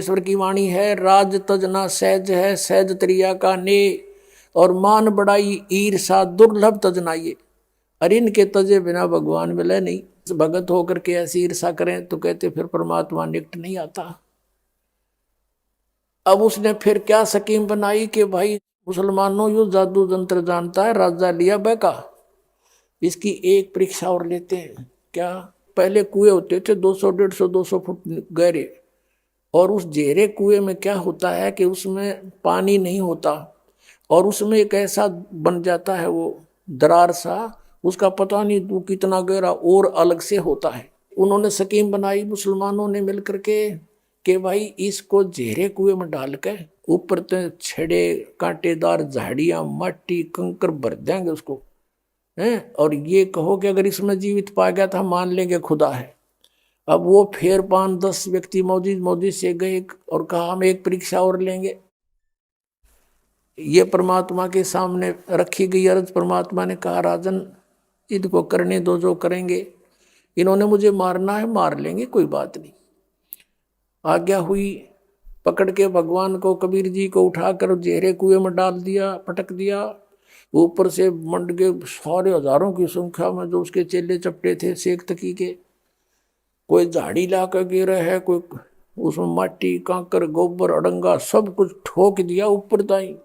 परमेश्वर की वाणी है, राज तजना सहज है, सहज त्रिया का ने, और मान बड़ाई ईर्षा दुर्लभ तजनाइए। अरे इनके तजे बिना भगवान मिले नहीं। भगत होकर के ऐसी ईर्षा करें तो कहते फिर परमात्मा निकट नहीं आता। अब उसने फिर क्या स्कीम बनाई कि भाई मुसलमानों यो जादू जंत्र जानता है, राजा लिया बैका, इसकी एक परीक्षा और लेते हैं। क्या? पहले कुएं होते थे 200 150 200 फुट गहरे, और उस गहरे कुएं में क्या होता है कि उसमें पानी नहीं होता, और उसमें एक ऐसा बन जाता है वो दरार सा, उसका पता नहीं तू कितना गहरा और अलग से होता है। उन्होंने स्कीम बनाई मुसलमानों ने मिलकर के कि भाई इसको गहरे कुएं में डाल के ऊपर तो छड़े कांटेदार झाड़ियां मट्टी कंकर भर देंगे उसको, हैं, और ये कहो कि अगर इसमें जीवित पा गया तो हम मान लेंगे खुदा है। अब वो फिर 5-10 व्यक्ति मौजी से गए और कहा हम एक परीक्षा और लेंगे। ये परमात्मा के सामने रखी गई अर्ज। परमात्मा ने कहा राजन इनको करने दो जो करेंगे, इन्होंने मुझे मारना है मार लेंगे, कोई बात नहीं। आज्ञा हुई। पकड़ के भगवान को, कबीर जी को उठाकर गहरे कुएं में डाल दिया, पटक दिया। ऊपर से मंड के सारे हजारों की संख्या में जो उसके चेले चपटे थे सेक तकी के, कोई झाड़ी ला कर गिरा है, कोई उसमें माटी कांकर गोबर अड़ंगा सब कुछ ठोक दिया ऊपर ताई,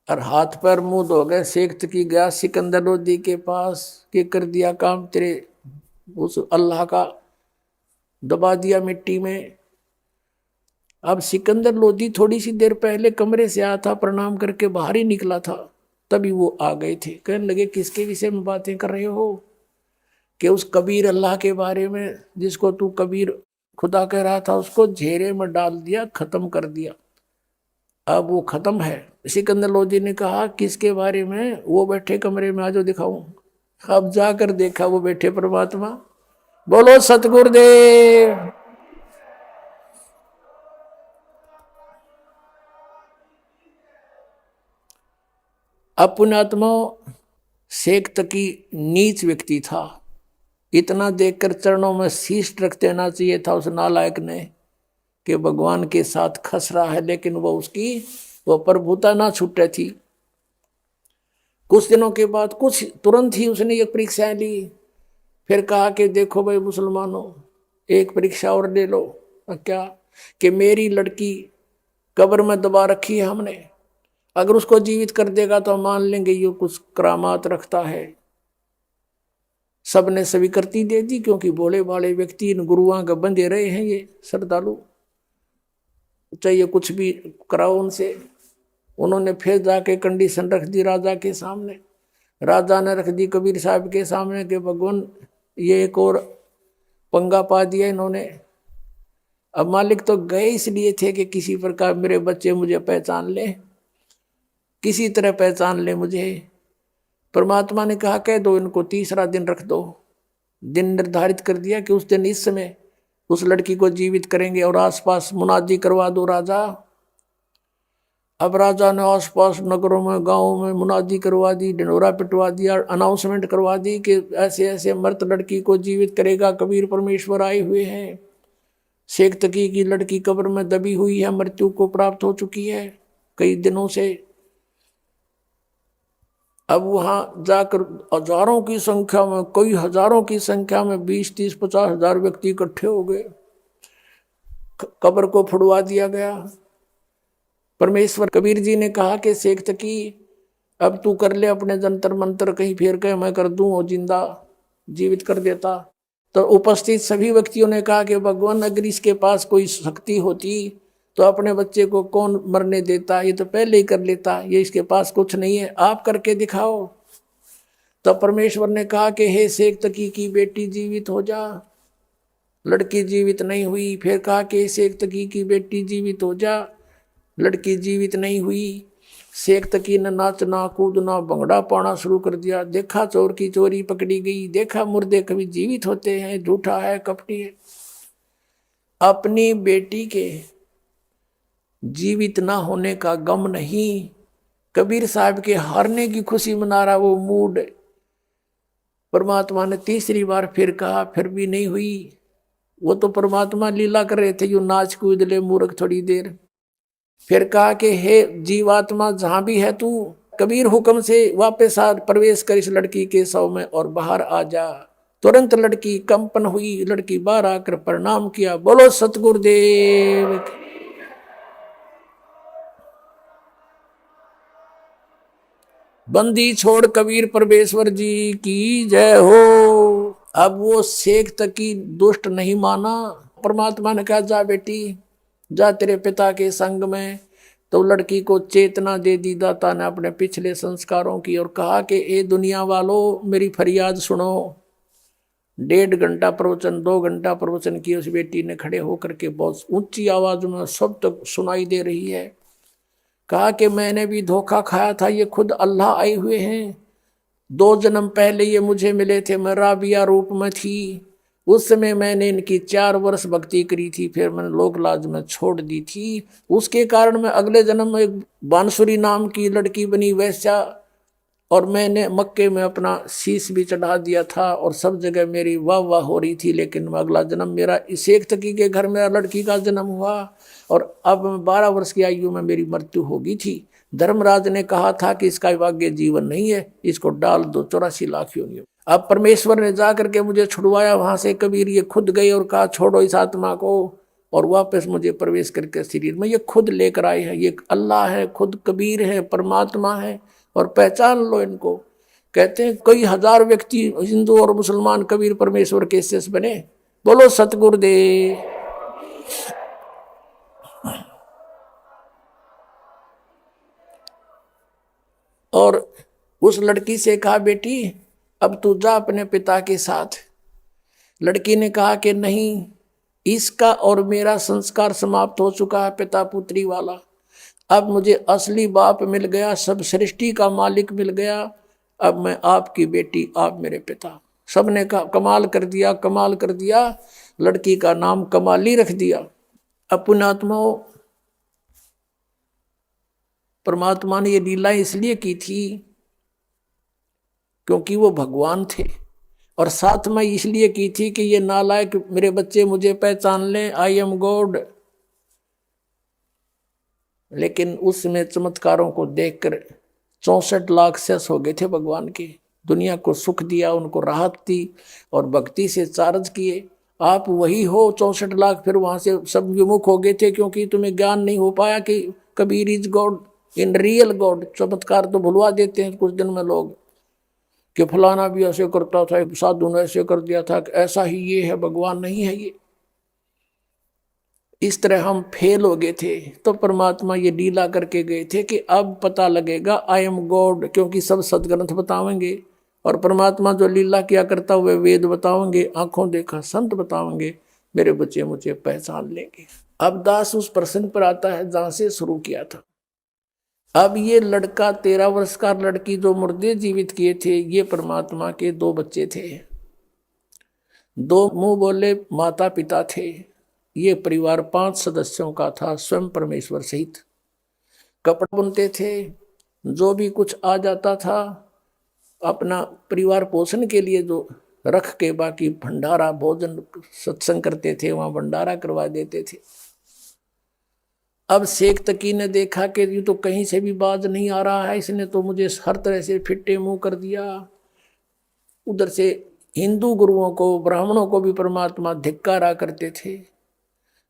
और हाथ पैर मुंह धो गए। सेक तकी गया सिकंदर लोधी के पास के कर दिया काम तेरे उस अल्लाह का, दबा दिया मिट्टी में। अब सिकंदर लोधी थोड़ी सी देर पहले कमरे से आया था, प्रणाम करके बाहर ही निकला था, तभी वो आ गए थे। कहने लगे किसके विषय में बातें कर रहे हो? कि उस कबीर अल्लाह के बारे में, जिसको तू कबीर खुदा कह रहा था, उसको घेरे में डाल दिया, खत्म कर दिया। अब वो खत्म है। सिकंदर लोधी ने कहा किसके बारे में? वो बैठे कमरे में, आजो दिखाऊं। अब जाकर देखा वो बैठे परमात्मा। बोलो सतगुरुदेव। अपुण्यात्मा शेख तकी नीच व्यक्ति था, इतना देखकर चरणों में शीश रख देना चाहिए था उस नालायक ने कि भगवान के साथ खस रहा है, लेकिन वो प्रभुता ना छूटे थी। कुछ दिनों के बाद, कुछ तुरंत ही उसने एक परीक्षा ली। फिर कहा कि देखो भाई मुसलमानों, एक परीक्षा और ले लो। क्या? कि मेरी लड़की कब्र में दबा रखी है हमने, अगर उसको जीवित कर देगा तो मान लेंगे ये कुछ करामात रखता है। सबने स्वीकृति दे दी, क्योंकि भोले भाले व्यक्ति इन गुरुओं के बंधे रहे हैं, ये श्रद्धालु, चाहिए कुछ भी कराओ उनसे। उन्होंने फिर जाके कंडीशन रख दी राजा के सामने। राजा ने रख दी कबीर साहब के सामने कि भगवान ये एक और पंगा पा दिया इन्होंने। अब मालिक तो गए इसलिए थे कि किसी प्रकार मेरे बच्चे मुझे पहचान ले, किसी तरह पहचान ले मुझे। परमात्मा ने कहा कह दो इनको, तीसरा दिन रख दो। दिन निर्धारित कर दिया कि उस दिन इस समय उस लड़की को जीवित करेंगे, और आसपास मुनादी करवा दो राजा। अब राजा ने आसपास नगरों में गांवों में मुनादी करवा दी, ढिंढोरा पिटवा दिया, अनाउंसमेंट करवा दी कि ऐसे ऐसे मृत लड़की को जीवित करेगा कबीर परमेश्वर आए हुए हैं। शेख तकी की लड़की कब्र में दबी हुई है, मृत्यु को प्राप्त हो चुकी है कई दिनों से। अब वहां जाकर हजारों की संख्या में, कई हजारों की संख्या में 20 30 50 हजार व्यक्ति इकट्ठे हो गए। कब्र को फुड़वा दिया गया। परमेश्वर कबीर जी ने कहा कि शेख तकी अब तू कर ले अपने जंतर मंत्र, कहीं फेर के मैं कर दूं और जिंदा जीवित कर देता। तो उपस्थित सभी व्यक्तियों ने कहा कि भगवान अगर इसके पास कोई शक्ति होती तो अपने बच्चे को कौन मरने देता, ये तो पहले ही कर लेता, ये इसके पास कुछ नहीं है, आप करके दिखाओ। तो परमेश्वर ने कहा कि हे शेख तकी की बेटी जीवित हो जा। लड़की जीवित नहीं हुई। फिर कहा कि शेख तकी की बेटी जीवित हो जा। लड़की जीवित नहीं हुई। शेख तकी ने नाचना कूदना भंगड़ा पाना शुरू कर दिया। देखा चोर की चोरी पकड़ी गई, देखा मुर्दे कभी जीवित होते हैं, झूठा है कपटी है। अपनी बेटी के जीवित ना होने का गम नहीं, कबीर साहब के हारने की खुशी मना रहा वो मूड। परमात्मा ने तीसरी बार फिर कहा, फिर भी नहीं हुई। वो तो परमात्मा लीला कर रहे थे, यूं नाच कूद ले मूर्ख थोड़ी देर। फिर कहा कि हे जीवात्मा जहां भी है तू, कबीर हुक्म से वापस आ, प्रवेश कर इस लड़की के शव में और बाहर आ जा। तुरंत लड़की कंपन हुई, लड़की बाहर आकर प्रणाम किया, बोलो सतगुरुदेव की। बंदी छोड़ कबीर परमेश्वर जी की जय हो। अब वो शेख तक की दुष्ट नहीं माना। परमात्मा ने कहा जा बेटी, जा तेरे पिता के संग में। तो लड़की को चेतना दे दी दाता ने अपने पिछले संस्कारों की, और कहा कि ए दुनिया वालों मेरी फरियाद सुनो। 1.5 घंटा प्रवचन, 2 घंटा प्रवचन की उस बेटी ने खड़े होकर के बहुत ऊंची आवाज में सब तक सुनाई दे रही है। कहा कि मैंने भी धोखा खाया था, ये खुद अल्लाह आए हुए हैं। 2 जन्म पहले ये मुझे मिले थे, मैं राबिया रूप में थी। उस समय मैंने इनकी 4 वर्ष भक्ति करी थी, फिर मैंने लोक लाज में छोड़ दी थी। उसके कारण मैं अगले जन्म में एक बांसुरी नाम की लड़की बनी वैश्या, और मैंने मक्के में अपना शीश भी चढ़ा दिया था और सब जगह मेरी वाह वाह हो रही थी। लेकिन अगला जन्म मेरा इस एक तकी के घर में लड़की का जन्म हुआ, और अब 12 वर्ष की आयु में मेरी मृत्यु होगी थी। धर्मराज ने कहा था कि इसका भाग्य जीवन नहीं है, इसको डाल दो 84 लाख योनियों। अब परमेश्वर ने जा करके मुझे छुड़वाया वहां से। कबीर ये खुद गए और कहा छोड़ो इस आत्मा को, और वापस मुझे प्रवेश करके शरीर में ये खुद लेकर आए हैं। ये अल्लाह है, खुद कबीर है, परमात्मा है, और पहचान लो इनको। कहते हैं कई हजार व्यक्ति हिंदू और मुसलमान कबीर परमेश्वर के शिष्य बने। बोलो सतगुरुदेव। और उस लड़की से कहा बेटी अब तू जा अपने पिता के साथ। लड़की ने कहा कि नहीं, इसका और मेरा संस्कार समाप्त हो चुका है पिता पुत्री वाला। अब मुझे असली बाप मिल गया, सब सृष्टि का मालिक मिल गया। अब मैं आपकी बेटी, आप मेरे पिता। सबने कहा कमाल कर दिया, कमाल कर दिया। लड़की का नाम कमाली रख दिया। अब पुण्यात्माओं, परमात्मा ने ये लीला इसलिए की थी क्योंकि वो भगवान थे, और साथ में इसलिए की थी कि ये नालायक मेरे बच्चे मुझे पहचान लें, आई एम गॉड। लेकिन उसमें चमत्कारों को देखकर 64 लाख शेष हो गए थे भगवान के। दुनिया को सुख दिया, उनको राहत दी, और भक्ति से चार्ज किए। आप वही हो 64 लाख, फिर वहां से सब विमुख हो गए थे क्योंकि तुम्हें ज्ञान नहीं हो पाया कि Kabir is God in real God. चमत्कार तो भुलवा देते हैं कुछ दिन में लोग कि फलाना भी ऐसे करता था, साधु ने ऐसे कर दिया था, ऐसा ही ये है, भगवान नहीं है ये। इस तरह हम फेल हो गए थे। तो परमात्मा ये लीला करके गए थे कि अब पता लगेगा आई एम गॉड, क्योंकि सब सदग्रंथ बतावेंगे, और परमात्मा जो लीला किया करता हुए वेद बताओगे, आंखों देखा संत बताओगे, मेरे बच्चे मुझे पहचान लेंगे। अब दास उस प्रश्न पर आता है जहां से शुरू किया था। अब ये लड़का 13 वर्ष का, लड़की जो मुर्दे जीवित किए थे, ये परमात्मा के 2 बच्चे थे। 2 मुंह बोले माता पिता थे। ये परिवार 5 सदस्यों का था, स्वयं परमेश्वर सहित। कपड़े बुनते थे, जो भी कुछ आ जाता था अपना परिवार पोषण के लिए जो रख के, बाकी भंडारा भोजन सत्संग करते थे, वहां भंडारा करवा देते थे। अब शेख तकी ने देखा कि ये तो कहीं से भी बाज नहीं आ रहा है, इसने तो मुझे हर तरह से फिट्टे मुंह कर दिया। उधर से हिंदू गुरुओं को, ब्राह्मणों को भी परमात्मा धिक्कारा करते थे।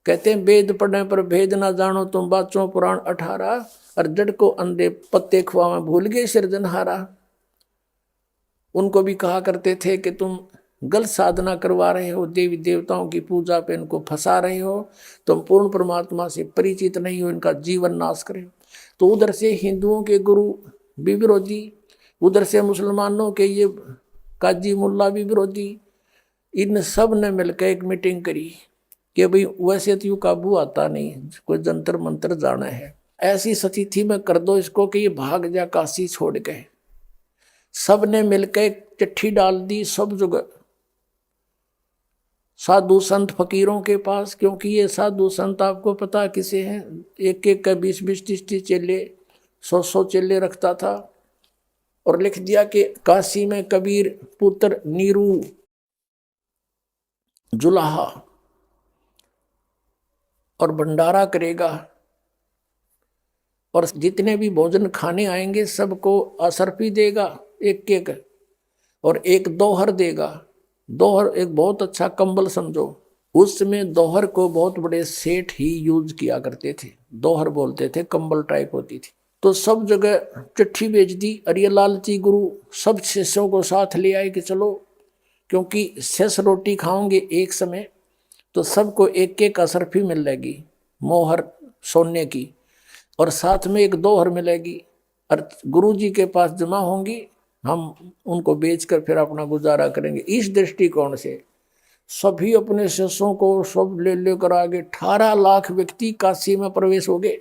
कहते हैं वेद पढ़ने पर भेद ना जानो तुम, बाचों पुराण 18, और जड़ को अंधे पत्ते खुआ भूल गए सृजनहारा। उनको भी कहा करते थे कि तुम गलत साधना करवा रहे हो, देवी देवताओं की पूजा पे इनको फंसा रहे हो, तुम पूर्ण परमात्मा से परिचित नहीं हो, इनका जीवन नाश करे। तो उधर से हिंदुओं के गुरु भी विरोधी, उधर से मुसलमानों के ये काजी मुल्ला भी विरोधी। इन सब ने मिलकर एक मीटिंग करी कि भाई वैसे तो यूं काबू आता नहीं, कोई जंतर मंत्र जाना है, ऐसी स्थिति में कर दो इसको कि ये भाग जा काशी छोड़ गए। सब ने मिलकर एक चिट्ठी डाल दी सब जगह, साधु संत फकीरों के पास, क्योंकि ये साधु संत आपको पता किसे हैं, एक एक का 20-20, 30-30 चेले, 100-100 चेले रखता था। और लिख दिया कि काशी में कबीर पुत्र नीरू जुलाहा और भंडारा करेगा, और जितने भी भोजन खाने आएंगे सबको असरफी देगा एक एक, और एक दोहर देगा। दोहर एक बहुत अच्छा कंबल समझो, उस समय दोहर को बहुत बड़े सेठ ही यूज किया करते थे, दोहर बोलते थे, कंबल टाइप होती थी। तो सब जगह चिट्ठी भेज दी। अरे लालची गुरु सब शिष्यों को साथ ले आए कि चलो, क्योंकि शेष रोटी खाओगे एक समय तो सबको एक एक असरफी मिल जाएगी मोहर सोने की, और साथ में एक दोहर मिलेगी, और गुरु जी के पास जमा होंगी, हम उनको बेचकर फिर अपना गुजारा करेंगे। इस दृष्टिकोण से सभी अपने शिष्यों को सब ले लेकर आगे 18 लाख व्यक्ति काशी में प्रवेश हो गए।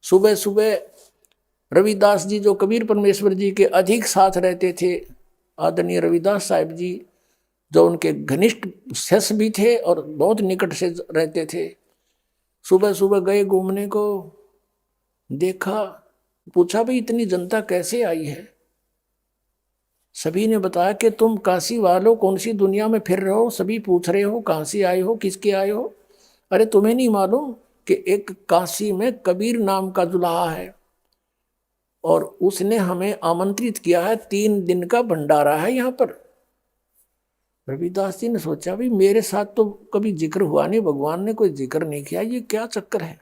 सुबह सुबह रविदास जी जो कबीर परमेश्वर जी के अधिक साथ रहते थे, आदरणीय रविदास साहिब जी जो उनके घनिष्ठ शिष्य भी थे और बहुत निकट से रहते थे, सुबह सुबह गए घूमने को, देखा, पूछा भाई इतनी जनता कैसे आई है? सभी ने बताया कि तुम काशी वालों कौन सी दुनिया में फिर रहे हो, सभी पूछ रहे हो कहाँ से आए हो, किसके आए हो? अरे तुम्हें नहीं मालूम कि एक काशी में कबीर नाम का दुल्हा है और उसने हमें आमंत्रित किया है, 3 दिन का भंडारा है यहाँ पर। रविदास जी ने सोचा भी मेरे साथ तो कभी जिक्र हुआ नहीं, भगवान ने कोई जिक्र नहीं किया, ये क्या चक्कर है?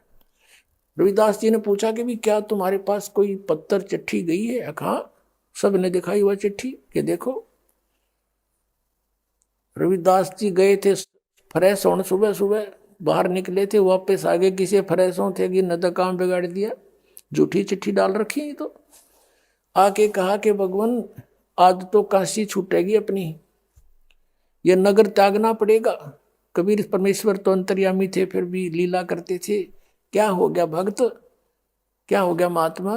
रविदास जी ने पूछा कि भी क्या तुम्हारे पास कोई पत्र चिट्ठी गई है? कहा, सब ने दिखाई हुआ चिट्ठी कि देखो। रविदास जी गए थे फ्रेश होने, सुबह सुबह बाहर निकले थे, वापस आगे किसी फ्रेश हो थे कि न तो काम बिगाड़ दिया, झूठी चिट्ठी डाल रखी। तो आके कहा कि भगवान आज तो काशी छूटेगी अपनी, ये नगर त्यागना पड़ेगा। कबीर परमेश्वर तो अंतर्यामी थे, फिर भी लीला करते थे। क्या हो गया भक्त, क्या हो गया महात्मा,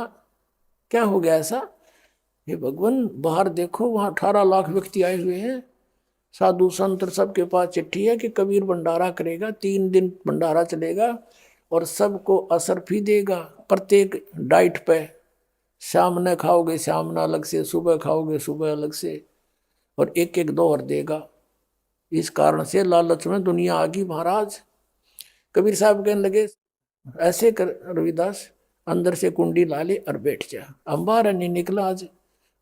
क्या हो गया ऐसा? हे भगवान बाहर देखो, वहां 18 लाख व्यक्ति आए हुए हैं, साधु संत सबके पास चिट्ठी है कि कबीर भंडारा करेगा, 3 दिन भंडारा चलेगा और सबको असरफी देगा प्रत्येक डाइट पे। शाम ने खाओगे शाम ने अलग से, सुबह खाओगे सुबह अलग से, और एक एक दोहर देगा। इस कारण से लालच में दुनिया आ गई महाराज। कबीर साहब कहने लगे ऐसे कर रविदास, अंदर से कुंडी ला ले और बैठ जा, हम बाहर नहीं निकला आज,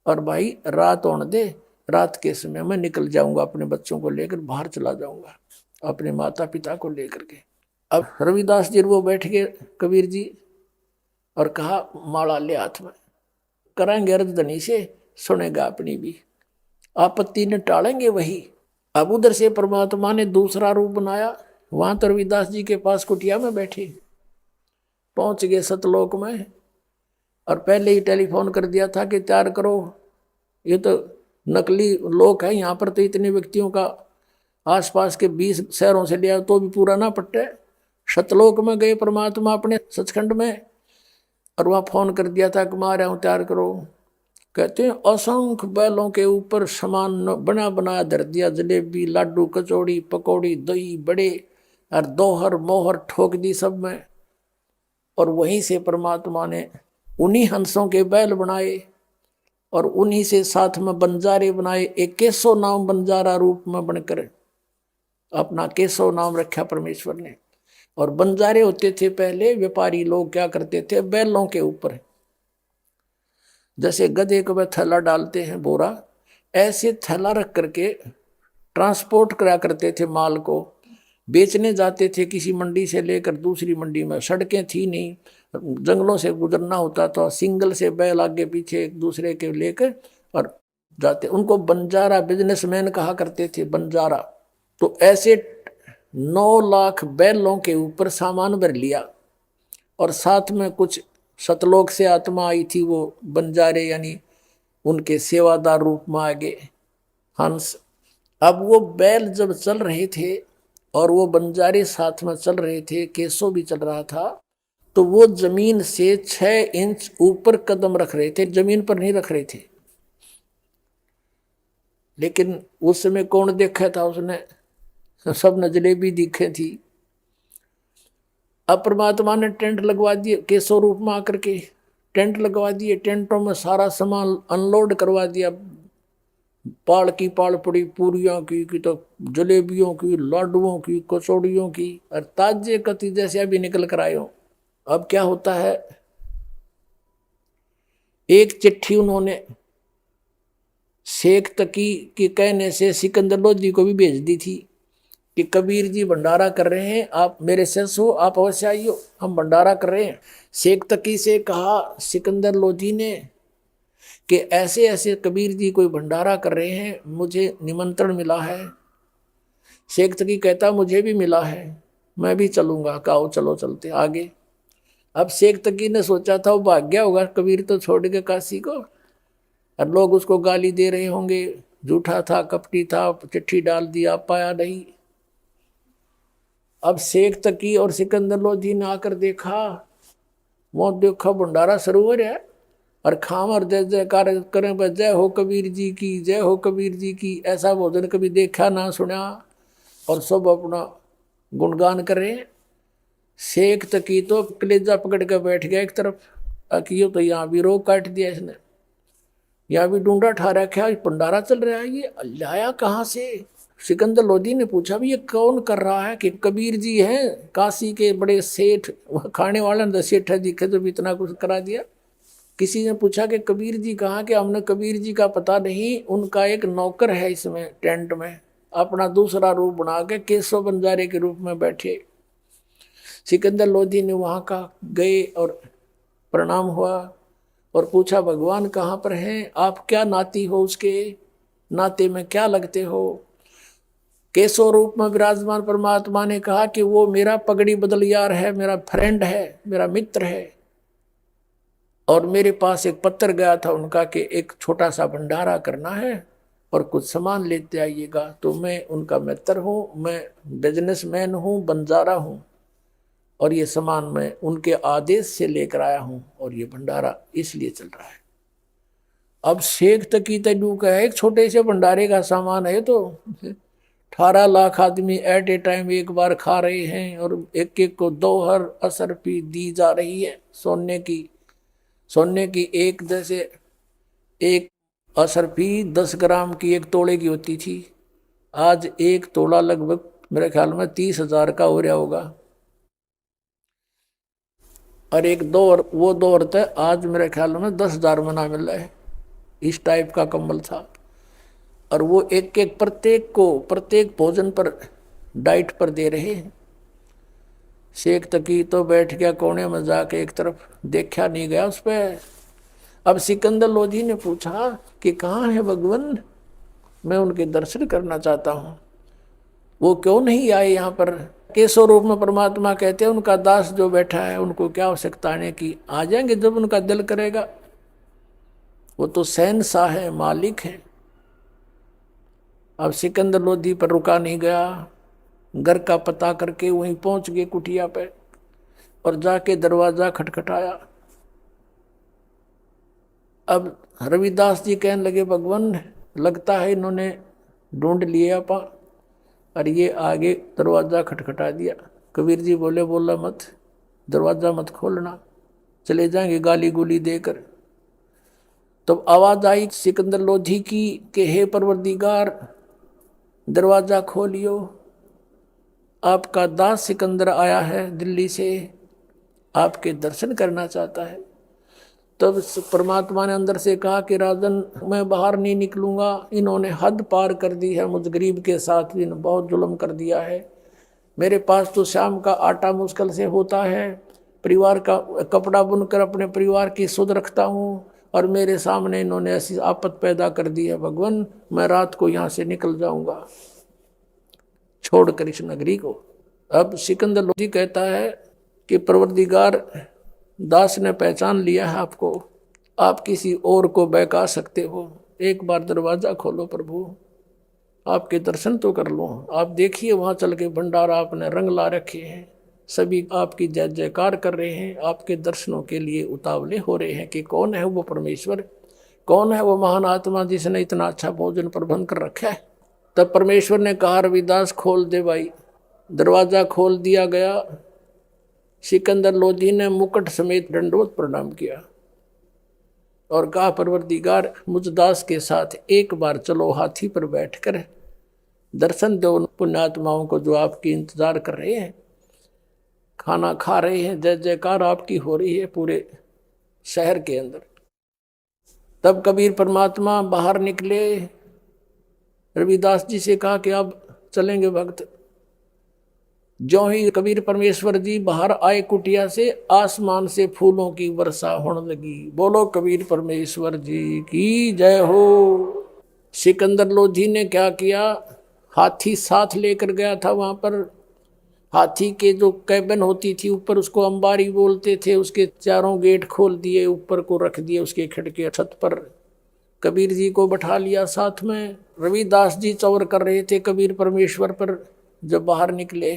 और भाई रात होने दे, रात के समय मैं निकल जाऊंगा, अपने बच्चों को लेकर बाहर चला जाऊंगा, अपने माता पिता को लेकर के। अब रविदास जी वो बैठ गए कबीर जी, और कहा माला ले हाथ में, कराएंगे अर्ज धनी से, सुनेगा अपनी भी, आपत्ति न टालेंगे वही। अब उधर से परमात्मा ने दूसरा रूप बनाया, वहां तो रविदास जी के पास कुटिया में बैठे, पहुंच गए सतलोक में, और पहले ही टेलीफोन कर दिया था कि तैयार करो, ये तो नकली लोक है, यहाँ पर तो इतने व्यक्तियों का आसपास के 20 शहरों से लिया तो भी पूरा ना पट्टे। सतलोक में गए परमात्मा अपने सचखंड में, और वहाँ फोन कर दिया था कि मैं आ रहा हूँ तैयार करो। कहते हैं असंख्य बैलों के ऊपर सामान बना बनाया धर दिया, जलेबी लाडू कचौड़ी पकौड़ी दही बड़े, और दोहर मोहर ठोक दी सब में। और वहीं से परमात्मा ने उन्हीं हंसों के बैल बनाए, और उन्हीं से साथ में बंजारे बनाए। एक केशव नाम बंजारा रूप में बनकर अपना केशव नाम रखा परमेश्वर ने। और बंजारे होते थे पहले व्यापारी लोग, क्या करते थे बैलों के ऊपर, जैसे गधे को थैला डालते हैं बोरा, ऐसे थैला रख करके ट्रांसपोर्ट करा करते थे माल को, बेचने जाते थे किसी मंडी से लेकर दूसरी मंडी में। सड़कें थी नहीं, जंगलों से गुजरना होता था, सिंगल से बैल आगे पीछे एक दूसरे के लेकर और जाते, उनको बंजारा बिजनेसमैन कहा करते थे, बंजारा। तो ऐसे 9 लाख बैलों के ऊपर सामान भर लिया, और साथ में कुछ सतलोक से आत्मा आई थी, वो बंजारे यानी उनके सेवादार रूप में आ गए हंस। अब वो बैल जब चल रहे थे और वो बंजारे साथ में चल रहे थे, केसो भी चल रहा था, तो वो जमीन से 6 इंच ऊपर कदम रख रहे थे, जमीन पर नहीं रख रहे थे। लेकिन उस समय कौन देखा था उसने, सब ने जलेबी दिखे थी। अब परमात्मा ने टेंट लगवा दिए, केसो रूप में आकर के टेंट लगवा दिए, टेंटों में सारा सामान अनलोड करवा दिया, पाल की पाल पड़ी पूरियों की तो जलेबियों की, लाडुओं की, कचौड़ियों की, और ताजे कति जैसे अभी निकल कर आए हो। अब क्या होता है, एक चिट्ठी उन्होंने शेख तकी के कहने से सिकंदर लोधी को भी भेज दी थी कि कबीर जी भंडारा कर रहे हैं, आप मेरे सेंस हो, आप अवश्य आइयो, हम भंडारा कर रहे हैं। शेख तकी से कहा सिकंदर लोधी ने कि ऐसे ऐसे कबीर जी कोई भंडारा कर रहे हैं, मुझे निमंत्रण मिला है। शेख तकी कहता मुझे भी मिला है, मैं भी चलूंगा। कहो चलो चलते आगे। अब शेख तकी ने सोचा था वो भाग गया होगा कबीर तो छोड़ के काशी को, और लोग उसको गाली दे रहे होंगे, झूठा था, कपटी था, चिट्ठी डाल दिया, पाया नहीं। अब शेख तकी और सिकंदर लोधी ने आकर देखा, वो देखा भंडारा सरोवर है, और खाम और जय जयकार करें, बस जय हो कबीर जी की, जय हो कबीर जी की। ऐसा भोजन कभी देखा ना सुना, और सब अपना गुणगान कर रहे हैं। शेख तकी तो कलेजा पकड़ के बैठ गया एक तरफ, अकियो तो यहाँ भी रोक काट दिया इसने, यहाँ भी डूंडा ठा रखा है, भंडारा चल रहा है, ये लाया कहाँ से। सिकंदर लोधी ने पूछा भी ये कौन कर रहा है, कि कबीर जी हैं काशी के बड़े सेठ, खाने वाले ने सेठ है दिखे तो भी इतना कुछ करा दिया। किसी ने पूछा कि कबीर जी कहाँ के, हमने कबीर जी का पता नहीं, उनका एक नौकर है इसमें टेंट में, अपना दूसरा रूप बना के केशव बंजारे के रूप में बैठे। सिकंदर लोधी ने वहां का गए और प्रणाम हुआ और पूछा भगवान कहाँ पर हैं, आप क्या नाती हो, उसके नाते में क्या लगते हो। केशव रूप में विराजमान परमात्मा ने कहा कि वो मेरा पगड़ी बदलियार है, मेरा फ्रेंड है, मेरा मित्र है, और मेरे पास एक पत्र गया था उनका कि एक छोटा सा भंडारा करना है और कुछ सामान लेते आइएगा। तो मैं उनका मित्र हूँ, मैं बिजनेसमैन हूँ, बंजारा हूँ, और ये सामान मैं उनके आदेश से लेकर आया हूँ, और ये भंडारा इसलिए चल रहा है। अब शेख तकी तैयू का है, एक छोटे से भंडारे का सामान है, तो 18 लाख आदमी एट ए टाइम एक बार खा रहे हैं, और एक एक को 2 हर असरफी दी जा रही है सोने की। सोने की एक जैसे एक असरफी 10 ग्राम की 1 तोले की होती थी, आज 1 तोला लगभग मेरे ख्याल में 30,000 का हो रहा होगा। और एक दौर वो दौर था, आज मेरे ख्याल में 10,000 मना मिल रहा है, इस टाइप का कंबल था। और वो एक एक प्रत्येक को प्रत्येक भोजन पर डाइट पर दे रहे हैं। शेख तकी तो बैठ गया कोने में जाके एक तरफ, देखा नहीं गया उस पर। अब सिकंदर लोधी ने पूछा कि कहाँ है भगवान, मैं उनके दर्शन करना चाहता हूँ, वो क्यों नहीं आए यहाँ पर। केशव रूप में परमात्मा कहते हैं उनका दास जो बैठा है, उनको क्या आवश्यकता आने की, आ जाएंगे जब उनका दिल करेगा, वो तो शहंशाह है, मालिक है। अब सिकंदर लोधी पर रुका नहीं गया, घर का पता करके वहीं पहुंच गए कुटिया पे, और जाके दरवाजा खटखटाया। अब रविदास जी कहने लगे भगवान लगता है इन्होंने ढूंढ लिए आपा, और ये आगे दरवाजा खटखटा दिया। कबीर जी बोले बोला मत, दरवाजा मत खोलना, चले जाएंगे गाली गुली देकर। तब आवाज आई सिकंदर लोधी की कि हे परवरदिगार दरवाजा खोलियो, आपका दास सिकंदर आया है दिल्ली से, आपके दर्शन करना चाहता है। तब परमात्मा ने अंदर से कहा कि राजन मैं बाहर नहीं निकलूंगा, इन्होंने हद पार कर दी है, मुझ गरीब के साथ इन्होंने बहुत जुल्म कर दिया है। मेरे पास तो शाम का आटा मुश्किल से होता है, परिवार का कपड़ा बुनकर अपने परिवार की सुध रखता हूँ, और मेरे सामने इन्होंने ऐसी आफत पैदा कर दी है। भगवान मैं रात को यहाँ से निकल जाऊंगा छोड़कर इस नगरी को। अब सिकंदर लोधी कहता है कि परवरदिगार दास ने पहचान लिया है आपको, आप किसी और को बहका सकते हो, एक बार दरवाजा खोलो प्रभु, आपके दर्शन तो कर लो। आप देखिए वहां चल के भंडारा आपने रंग ला रखे हैं, सभी आपकी जय जयकार कर रहे हैं, आपके दर्शनों के लिए उतावले हो रहे हैं कि कौन है वो परमेश्वर, कौन है वो महान आत्मा जिसने इतना अच्छा भोजन प्रबंध कर रखा है। तब परमेश्वर ने कहा रविदास खोल दे भाई। दरवाजा खोल दिया गया। सिकंदर लोधी ने मुकुट समेत दंडवत प्रणाम किया। और कहा परवरदिगार मुझ दास के साथ एक बार चलो हाथी पर बैठकर दर्शन दो उन पुण्यात्माओं को जो आपकी इंतजार कर रहे हैं, खाना खा रहे हैं, जय जयकार आपकी हो रही है पूरे शहर के अंदर। तब कबीर परमात्मा बाहर निकले, रविदास जी से कहा कि अब चलेंगे भक्त। जो ही कबीर परमेश्वर जी बाहर आए कुटिया से, आसमान से फूलों की वर्षा होने लगी। बोलो कबीर परमेश्वर जी की जय हो। सिकंदर लोधी ने क्या किया, हाथी साथ लेकर गया था। वहां पर हाथी के जो कैबिन होती थी ऊपर, उसको अंबारी बोलते थे, उसके चारों गेट खोल दिए, ऊपर को रख दिए उसके खिड़के छत पर। कबीर जी को बैठा लिया साथ में। रविदास जी चौर कर रहे थे कबीर परमेश्वर पर। जब बाहर निकले,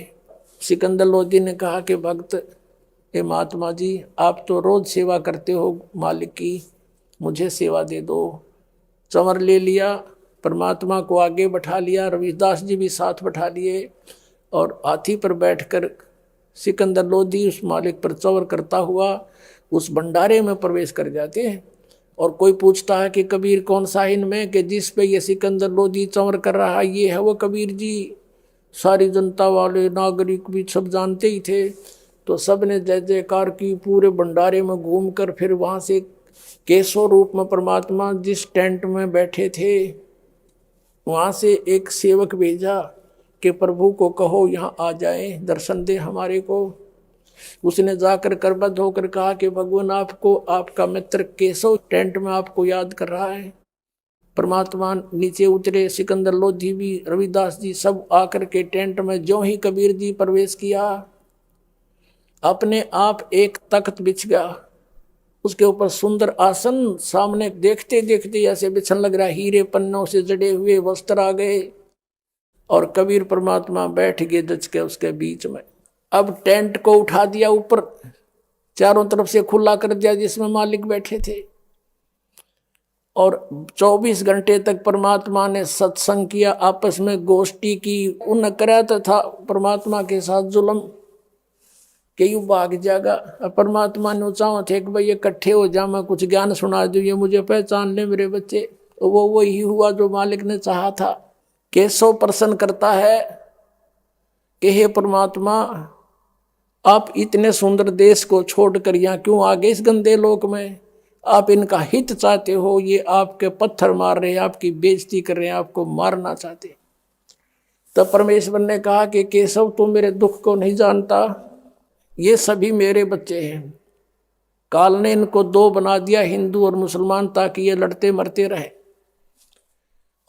सिकंदर लोधी ने कहा कि भक्त हे महात्मा जी, आप तो रोज सेवा करते हो मालिक की, मुझे सेवा दे दो। चंवर ले लिया, परमात्मा को आगे बैठा लिया, रविदास जी भी साथ बैठा लिए और हाथी पर बैठकर सिकंदर लोधी उस मालिक पर चौर करता हुआ उस भंडारे में प्रवेश कर जाते हैं। और कोई पूछता है कि कबीर कौन सा इनमें, कि जिस पे ये सिकंदर लोधी चंवर कर रहा है ये है वो कबीर जी। सारी जनता वाले नागरिक भी सब जानते ही थे। तो सब ने जय जयकार की, पूरे भंडारे में घूमकर फिर वहाँ से केशव रूप में परमात्मा जिस टेंट में बैठे थे वहाँ से एक सेवक भेजा कि प्रभु को कहो यहाँ आ जाए, दर्शन दे हमारे को। उसने जाकर करबद्ध होकर कहा कि भगवान आपको, आपका मित्र केशव टेंट में आपको याद कर रहा है। परमात्मा नीचे उतरे, सिकंदर लोधी भी, रविदास जी सब आकर के टेंट में। जो ही कबीर जी प्रवेश किया, अपने आप एक तख्त बिछ गया, उसके ऊपर सुंदर आसन, सामने देखते देखते ऐसे बिछन लग रहा, हीरे पन्नों से जड़े हुए वस्त्र आ गए और कबीर परमात्मा बैठ गए जच के उसके बीच में। अब टेंट को उठा दिया ऊपर, चारों तरफ से खुला कर दिया जिसमें मालिक बैठे थे। और 24 घंटे तक परमात्मा ने सत्संग किया, आपस में गोष्ठी की। उन कराता था परमात्मा के साथ जुल्म के यू भाग जाएगा। परमात्मा ने चाहो थे कि भाई इकट्ठे हो जा, मैं कुछ ज्ञान सुना दूँ, ये मुझे पहचान ले मेरे बच्चे। तो वो वही हुआ जो मालिक ने चाहा था। केशव प्रसन्न करता है कि हे परमात्मा, आप इतने सुंदर देश को छोड़कर यहाँ क्यों आ गए इस गंदे लोक में? आप इनका हित चाहते हो, ये आपके पत्थर मार रहे हैं, आपकी बेइज्जती कर रहे हैं, आपको मारना चाहते। तब परमेश्वर ने कहा कि केशव तू मेरे दुख को नहीं जानता, ये सभी मेरे बच्चे हैं। काल ने इनको दो बना दिया, हिंदू और मुसलमान, ताकि ये लड़ते मरते रहे।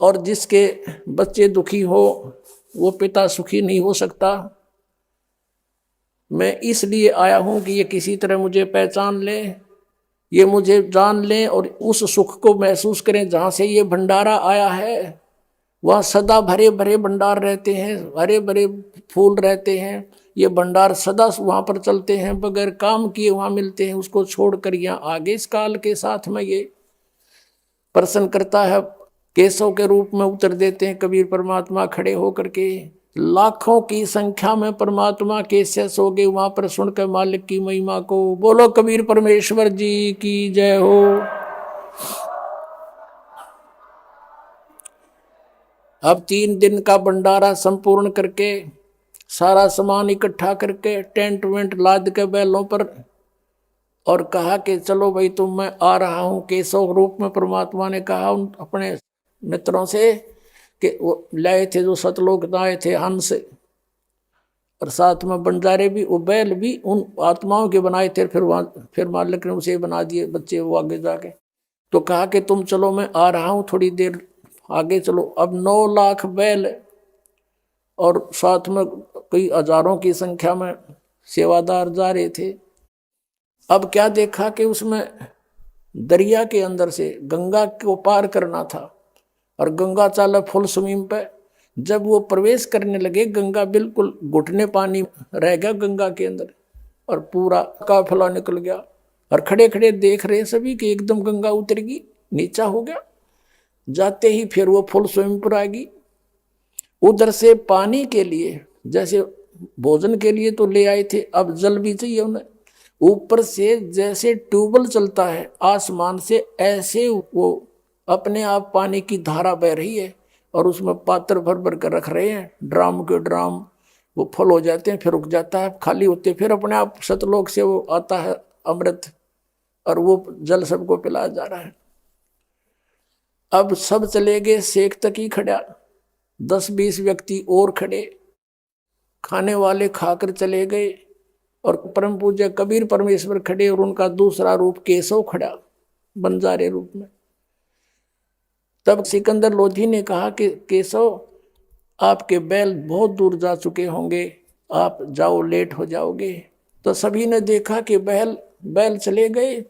और जिसके बच्चे दुखी हो वो पिता सुखी नहीं हो सकता। मैं इसलिए आया हूं कि ये किसी तरह मुझे पहचान ले, ये मुझे जान लें और उस सुख को महसूस करें जहाँ से ये भंडारा आया है। वहाँ सदा भरे भरे भंडार रहते हैं, हरे भरे फूल रहते हैं। ये भंडार सदा वहाँ पर चलते हैं, बगैर काम किए वहाँ मिलते हैं। उसको छोड़कर यहाँ आगे इस काल के साथ में ये प्रसन्न करता है। केशव के रूप में उतर देते हैं कबीर परमात्मा खड़े होकर के। लाखों की संख्या में परमात्मा कैसे सो गए वहां पर सुनकर मालिक की महिमा को। बोलो कबीर परमेश्वर जी की जय हो। अब 3 दिन का भंडारा संपूर्ण करके, सारा सामान इकट्ठा करके, टेंट वेंट लाद के बैलों पर, और कहा कि चलो भाई तुम, मैं आ रहा हूं। केशव रूप में परमात्मा ने कहा उन अपने मित्रों से कि वो लाए थे जो सतलोक आए थे हंस, और साथ में बंजारे भी, वो बैल भी उन आत्माओं के बनाए थे। फिर मालिक ने उसे बना दिए बच्चे वो आगे जाके। तो कहा कि तुम चलो, मैं आ रहा हूँ, थोड़ी देर आगे चलो। अब 9 लाख बैल और साथ में कई हजारों की संख्या में सेवादार जा रहे थे। अब क्या देखा कि उसमें दरिया के अंदर से गंगा को पार करना था, और गंगा चाला फुल स्विम पे। जब वो प्रवेश करने लगे, गंगा बिल्कुल घुटने पानी रह गया गंगा के अंदर, और पूरा काफिला निकल गया। और खड़े खड़े देख रहे सभी कि एकदम गंगा उतरेगी, नीचा हो गया। जाते ही फिर वो फुल स्विम पर आ गई। उधर से पानी के लिए, जैसे भोजन के लिए तो ले आए थे, अब जल भी चाहिए उन्हें। ऊपर से जैसे ट्यूबवेल चलता है आसमान से, ऐसे वो अपने आप पानी की धारा बह रही है और उसमें पात्र भर भर कर रख रहे हैं, ड्राम के ड्राम। वो फुल हो जाते हैं, फिर रुक जाता है, खाली होते, फिर अपने आप सतलोक से वो आता है अमृत, और वो जल सबको पिलाया जा रहा है। अब सब चले गए, शेख तक ही खड़ा, 10-20 व्यक्ति और खड़े, खाने वाले खाकर चले गए, और परम पूज्य कबीर परमेश्वर खड़े, और उनका दूसरा रूप केशव खड़ा बंजारे रूप में। तब सिकंदर लोधी ने कहा कि केशव, आपके बैल बहुत दूर जा चुके होंगे, आप जाओ, लेट हो जाओगे। तो सभी ने देखा कि बैल चले गए,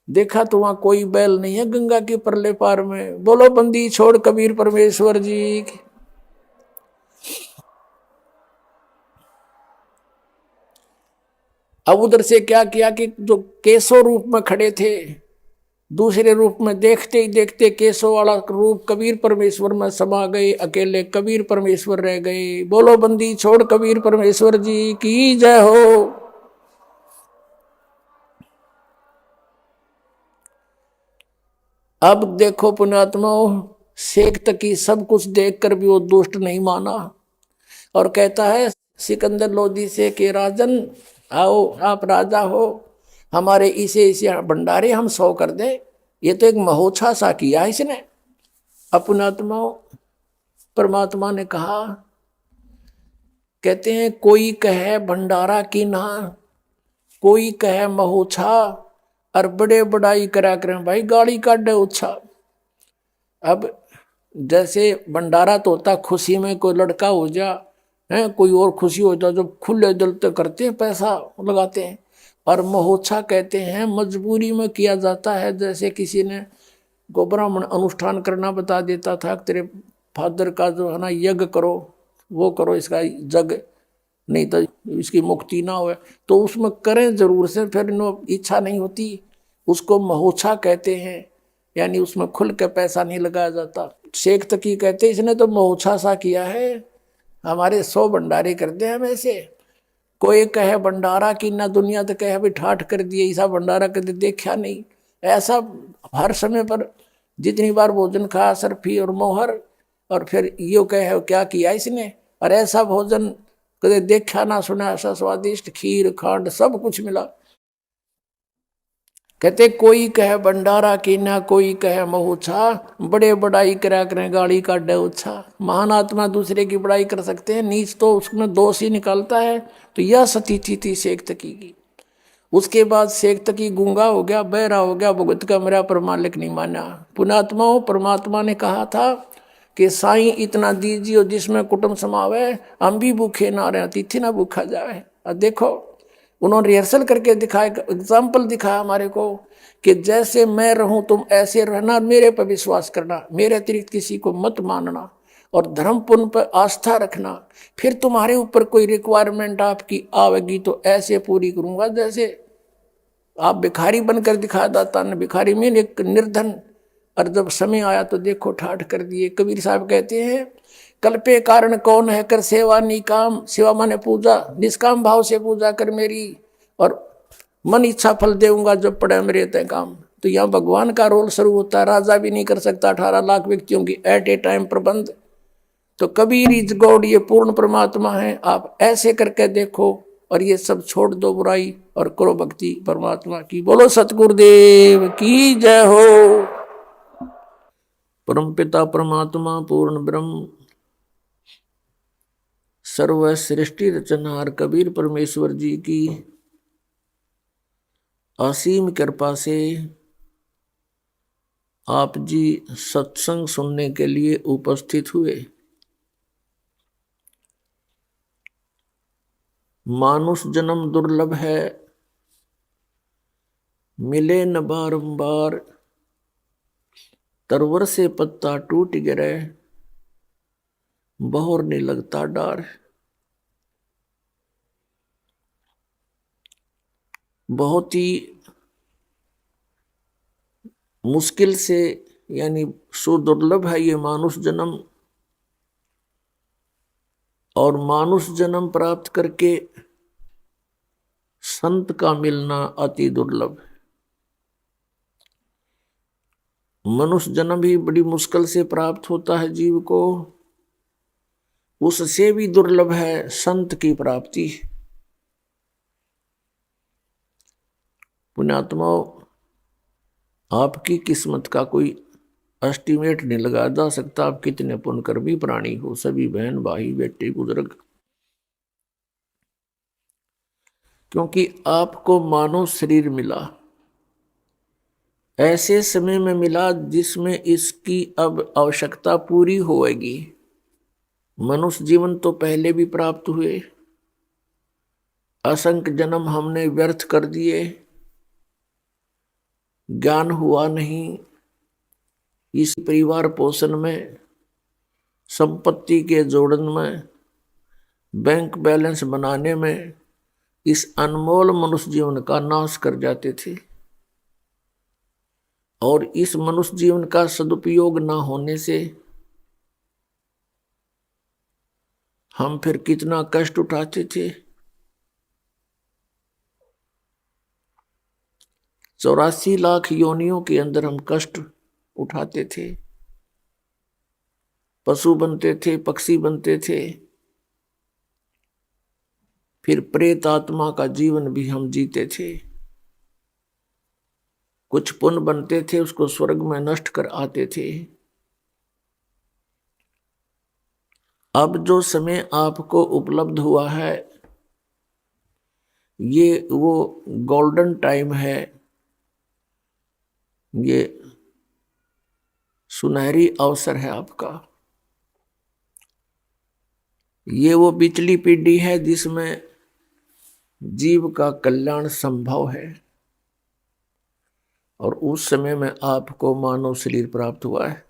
देखा तो वहां कोई बैल नहीं है गंगा के परले पार में। बोलो बंदी छोड़ कबीर परमेश्वर जी की। अब उधर से क्या किया कि जो केशव रूप में खड़े थे, दूसरे रूप में देखते ही देखते केशव वाला रूप कबीर परमेश्वर में समा गए, अकेले कबीर परमेश्वर रह गए। बोलो बंदी छोड़ कबीर परमेश्वर जी की जय हो। अब देखो पुण्यात्माओं, शेख तकी सब कुछ देखकर भी वो दुष्ट नहीं माना, और कहता है सिकंदर लोधी से कि राजन आओ, आप राजा हो, हमारे इसे इसे भंडारे हम 100 कर दें। ये तो एक महोत्सव सा किया इसने। अपनात्मा परमात्मा ने कहा, कहते हैं कोई कहे भंडारा की ना, कोई कहे महोत्सव, और बड़े बड़ाई करा करें भाई गाड़ी काटे उत्साह। अब जैसे भंडारा तो होता खुशी में, कोई लड़का हो जा है, कोई और खुशी हो जाए, जब खुले दिल तो करते हैं, पैसा लगाते हैं। और महोत्सव कहते हैं मजबूरी में किया जाता है, जैसे किसी ने को ब्राह्मण अनुष्ठान करना बता देता था, तेरे फादर का जो है ना यज्ञ करो, वो करो, इसका जग नहीं तो इसकी मुक्ति ना हो, तो उसमें करें जरूर से, फिर इच्छा नहीं होती, उसको महोत्सव कहते हैं। यानी उसमें खुल के पैसा नहीं लगाया जाता। शेख तकी कहते इसने तो महोत्सव सा किया है, हमारे 100 भंडारे कर दे हमें से। कोई कहे भंडारा की ना, दुनिया तो कहे भी ठाठ कर दिए, ऐसा भंडारा कभी देखा नहीं। ऐसा हर समय पर जितनी बार भोजन खाया सरफी और मोहर, और फिर यो कहे क्या किया इसने, और ऐसा भोजन कभी देखा ना सुना, ऐसा स्वादिष्ट खीर खांड सब कुछ मिला। कहते कोई कहे भंडारा की ना, कोई कहे महोत्सव, बड़े बड़ाई करा करें गाड़ी का डोछा। महान आत्मा दूसरे की बड़ाई कर सकते हैं, नीच तो उसमें दोष ही निकालता है। तो यह स्थिति थी शेख तकी की। उसके बाद शेख तकी गूंगा हो गया, बहरा हो गया, भुगत का मेरा पर मालिक नहीं माना। पुणात्माओं, परमात्मा ने कहा था कि साईं इतना दीजिए जिसमें कुटुंब समावे, हम भी भूखे ना रहे, अतिथि ना भूखा जाए। और देखो उन्होंने रिहर्सल करके दिखाया, एग्जाम्पल दिखाया हमारे को कि जैसे मैं रहूं तुम ऐसे रहना, मेरे पर विश्वास करना, मेरे अतिरिक्त किसी को मत मानना, और धर्म पुण्य पर आस्था रखना। फिर तुम्हारे ऊपर कोई रिक्वायरमेंट आपकी आवेगी तो ऐसे पूरी करूंगा जैसे आप भिखारी बनकर दिखा दाता ने, भिखारी में एक निर्धन, और जब समय आया तो देखो ठाठ कर दिए। कबीर साहब कहते हैं कल्पे कारण कौन है कर सेवा निकाम, सेवा माने पूजा, निष्काम भाव से पूजा कर मेरी, और मन इच्छा फल देऊंगा जब पड़े मेरे तय काम। तो यहाँ भगवान का रोल शुरू होता है। राजा भी नहीं कर सकता 18 लाख व्यक्तियों की एट ए टाइम प्रबंध। तो कबीर इज गॉड, ये पूर्ण परमात्मा है, आप ऐसे करके देखो, और ये सब छोड़ दो बुराई और करो भक्ति परमात्मा की। बोलो सतगुरुदेव की जय हो। परम पिता परमात्मा पूर्ण ब्रह्म सर्व सृष्टि रचनहार कबीर परमेश्वर जी की असीम कृपा से आप जी सत्संग सुनने के लिए उपस्थित हुए। मानुष जन्म दुर्लभ है, मिले न बारंबार, तरवर से पत्ता टूट गिरे, बहोर नहीं लगता डार। बहुत ही मुश्किल से, यानी सुदुर्लभ है ये मानुष जन्म, और मानुष जन्म प्राप्त करके संत का मिलना अति दुर्लभ है। मनुष्य जन्म भी बड़ी मुश्किल से प्राप्त होता है जीव को, उससे भी दुर्लभ है संत की प्राप्ति। पुण्यात्मा, आपकी किस्मत का कोई एस्टिमेट नहीं लगाया जा सकता। आप कितने पुण्यकर्मी प्राणी हो, सभी बहन भाई बेटे बुजुर्ग, क्योंकि आपको मानव शरीर मिला, ऐसे समय में मिला जिसमें इसकी अब आवश्यकता पूरी होएगी। मनुष्य जीवन तो पहले भी प्राप्त हुए, असंख्य जन्म हमने व्यर्थ कर दिए, ज्ञान हुआ नहीं। इस परिवार पोषण में, संपत्ति के जोड़न में, बैंक बैलेंस बनाने में इस अनमोल मनुष्य जीवन का नाश कर जाते थे। और इस मनुष्य जीवन का सदुपयोग न होने से हम फिर कितना कष्ट उठाते थे। 84 लाख योनियों के अंदर हम कष्ट उठाते थे, पशु बनते थे, पक्षी बनते थे, फिर प्रेत आत्मा का जीवन भी हम जीते थे। कुछ पुण्य बनते थे, उसको स्वर्ग में नष्ट कर आते थे। अब जो समय आपको उपलब्ध हुआ है, ये वो गोल्डन टाइम है, ये सुनहरी अवसर है आपका। ये वो पिछली पीढ़ी है जिसमें जीव का कल्याण संभव है, और उस समय में आपको मानव शरीर प्राप्त हुआ है।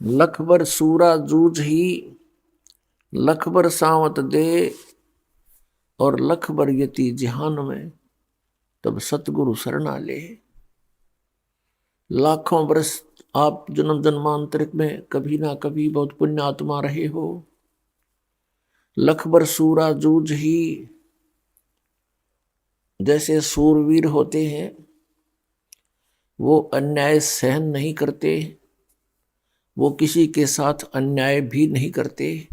लखबर सूरा जूझ ही, लखबर सावत दे, और लखबर यति जहान में, तब सतगुरु शरणा ले। लाखों वर्ष आप जन्म जन्मांतरिक में कभी ना कभी बहुत पुण्य आत्मा रहे हो। लखबर सूरा जूझ ही, जैसे सूरवीर होते हैं, वो अन्याय सहन नहीं करते, वो किसी के साथ अन्याय भी नहीं करते,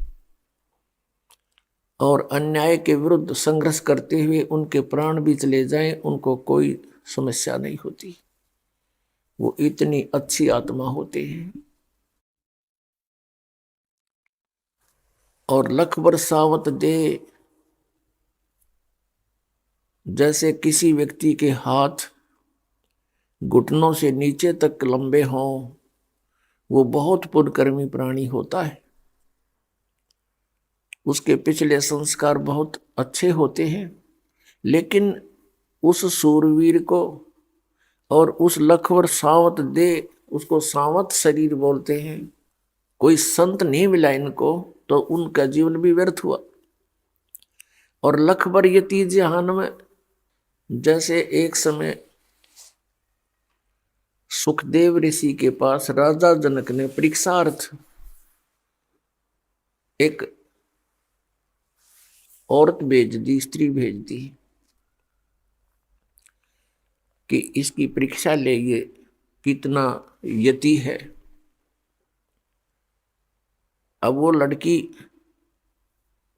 और अन्याय के विरुद्ध संघर्ष करते हुए उनके प्राण भी चले जाएं, उनको कोई समस्या नहीं होती। वो इतनी अच्छी आत्मा होते हैं। और लखबर सावत दे, जैसे किसी व्यक्ति के हाथ घुटनों से नीचे तक लंबे हों, वो बहुत पुण्यकर्मी प्राणी होता है। उसके पिछले संस्कार बहुत अच्छे होते हैं, लेकिन उस सूरवीर को और उस लखवर सावत दे, उसको सावत शरीर बोलते हैं। कोई संत नहीं मिला इनको, तो उनका जीवन भी व्यर्थ हुआ। और लखबर यति जहान में, जैसे एक समय सुखदेव ऋषि के पास राजा जनक ने परीक्षार्थ एक औरत भेज दी, स्त्री भेज दी कि इसकी परीक्षा ले, ये कितना यति है। अब वो लड़की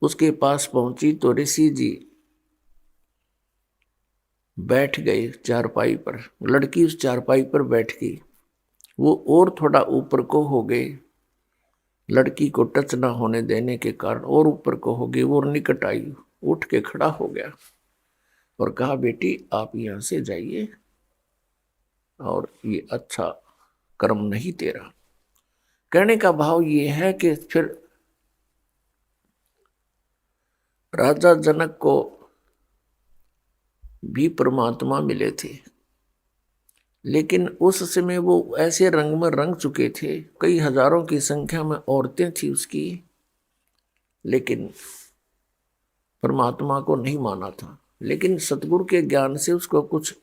उसके पास पहुंची तो ऋषि जी बैठ गए चारपाई पर। लड़की उस चारपाई पर बैठ गई, वो और थोड़ा ऊपर को हो गए, लड़की को टच ना होने देने के कारण और ऊपर को हो गई। वो निकट आई, उठ के खड़ा हो गया और कहा, बेटी आप यहां से जाइए, और ये अच्छा कर्म नहीं तेरा। कहने का भाव ये है कि फिर राजा जनक को भी परमात्मा मिले थे, लेकिन उस समय वो ऐसे रंग में रंग चुके थे, कई हजारों की संख्या में औरतें थी उसकी, लेकिन परमात्मा को नहीं माना था। लेकिन सतगुरु के ज्ञान से उसको कुछ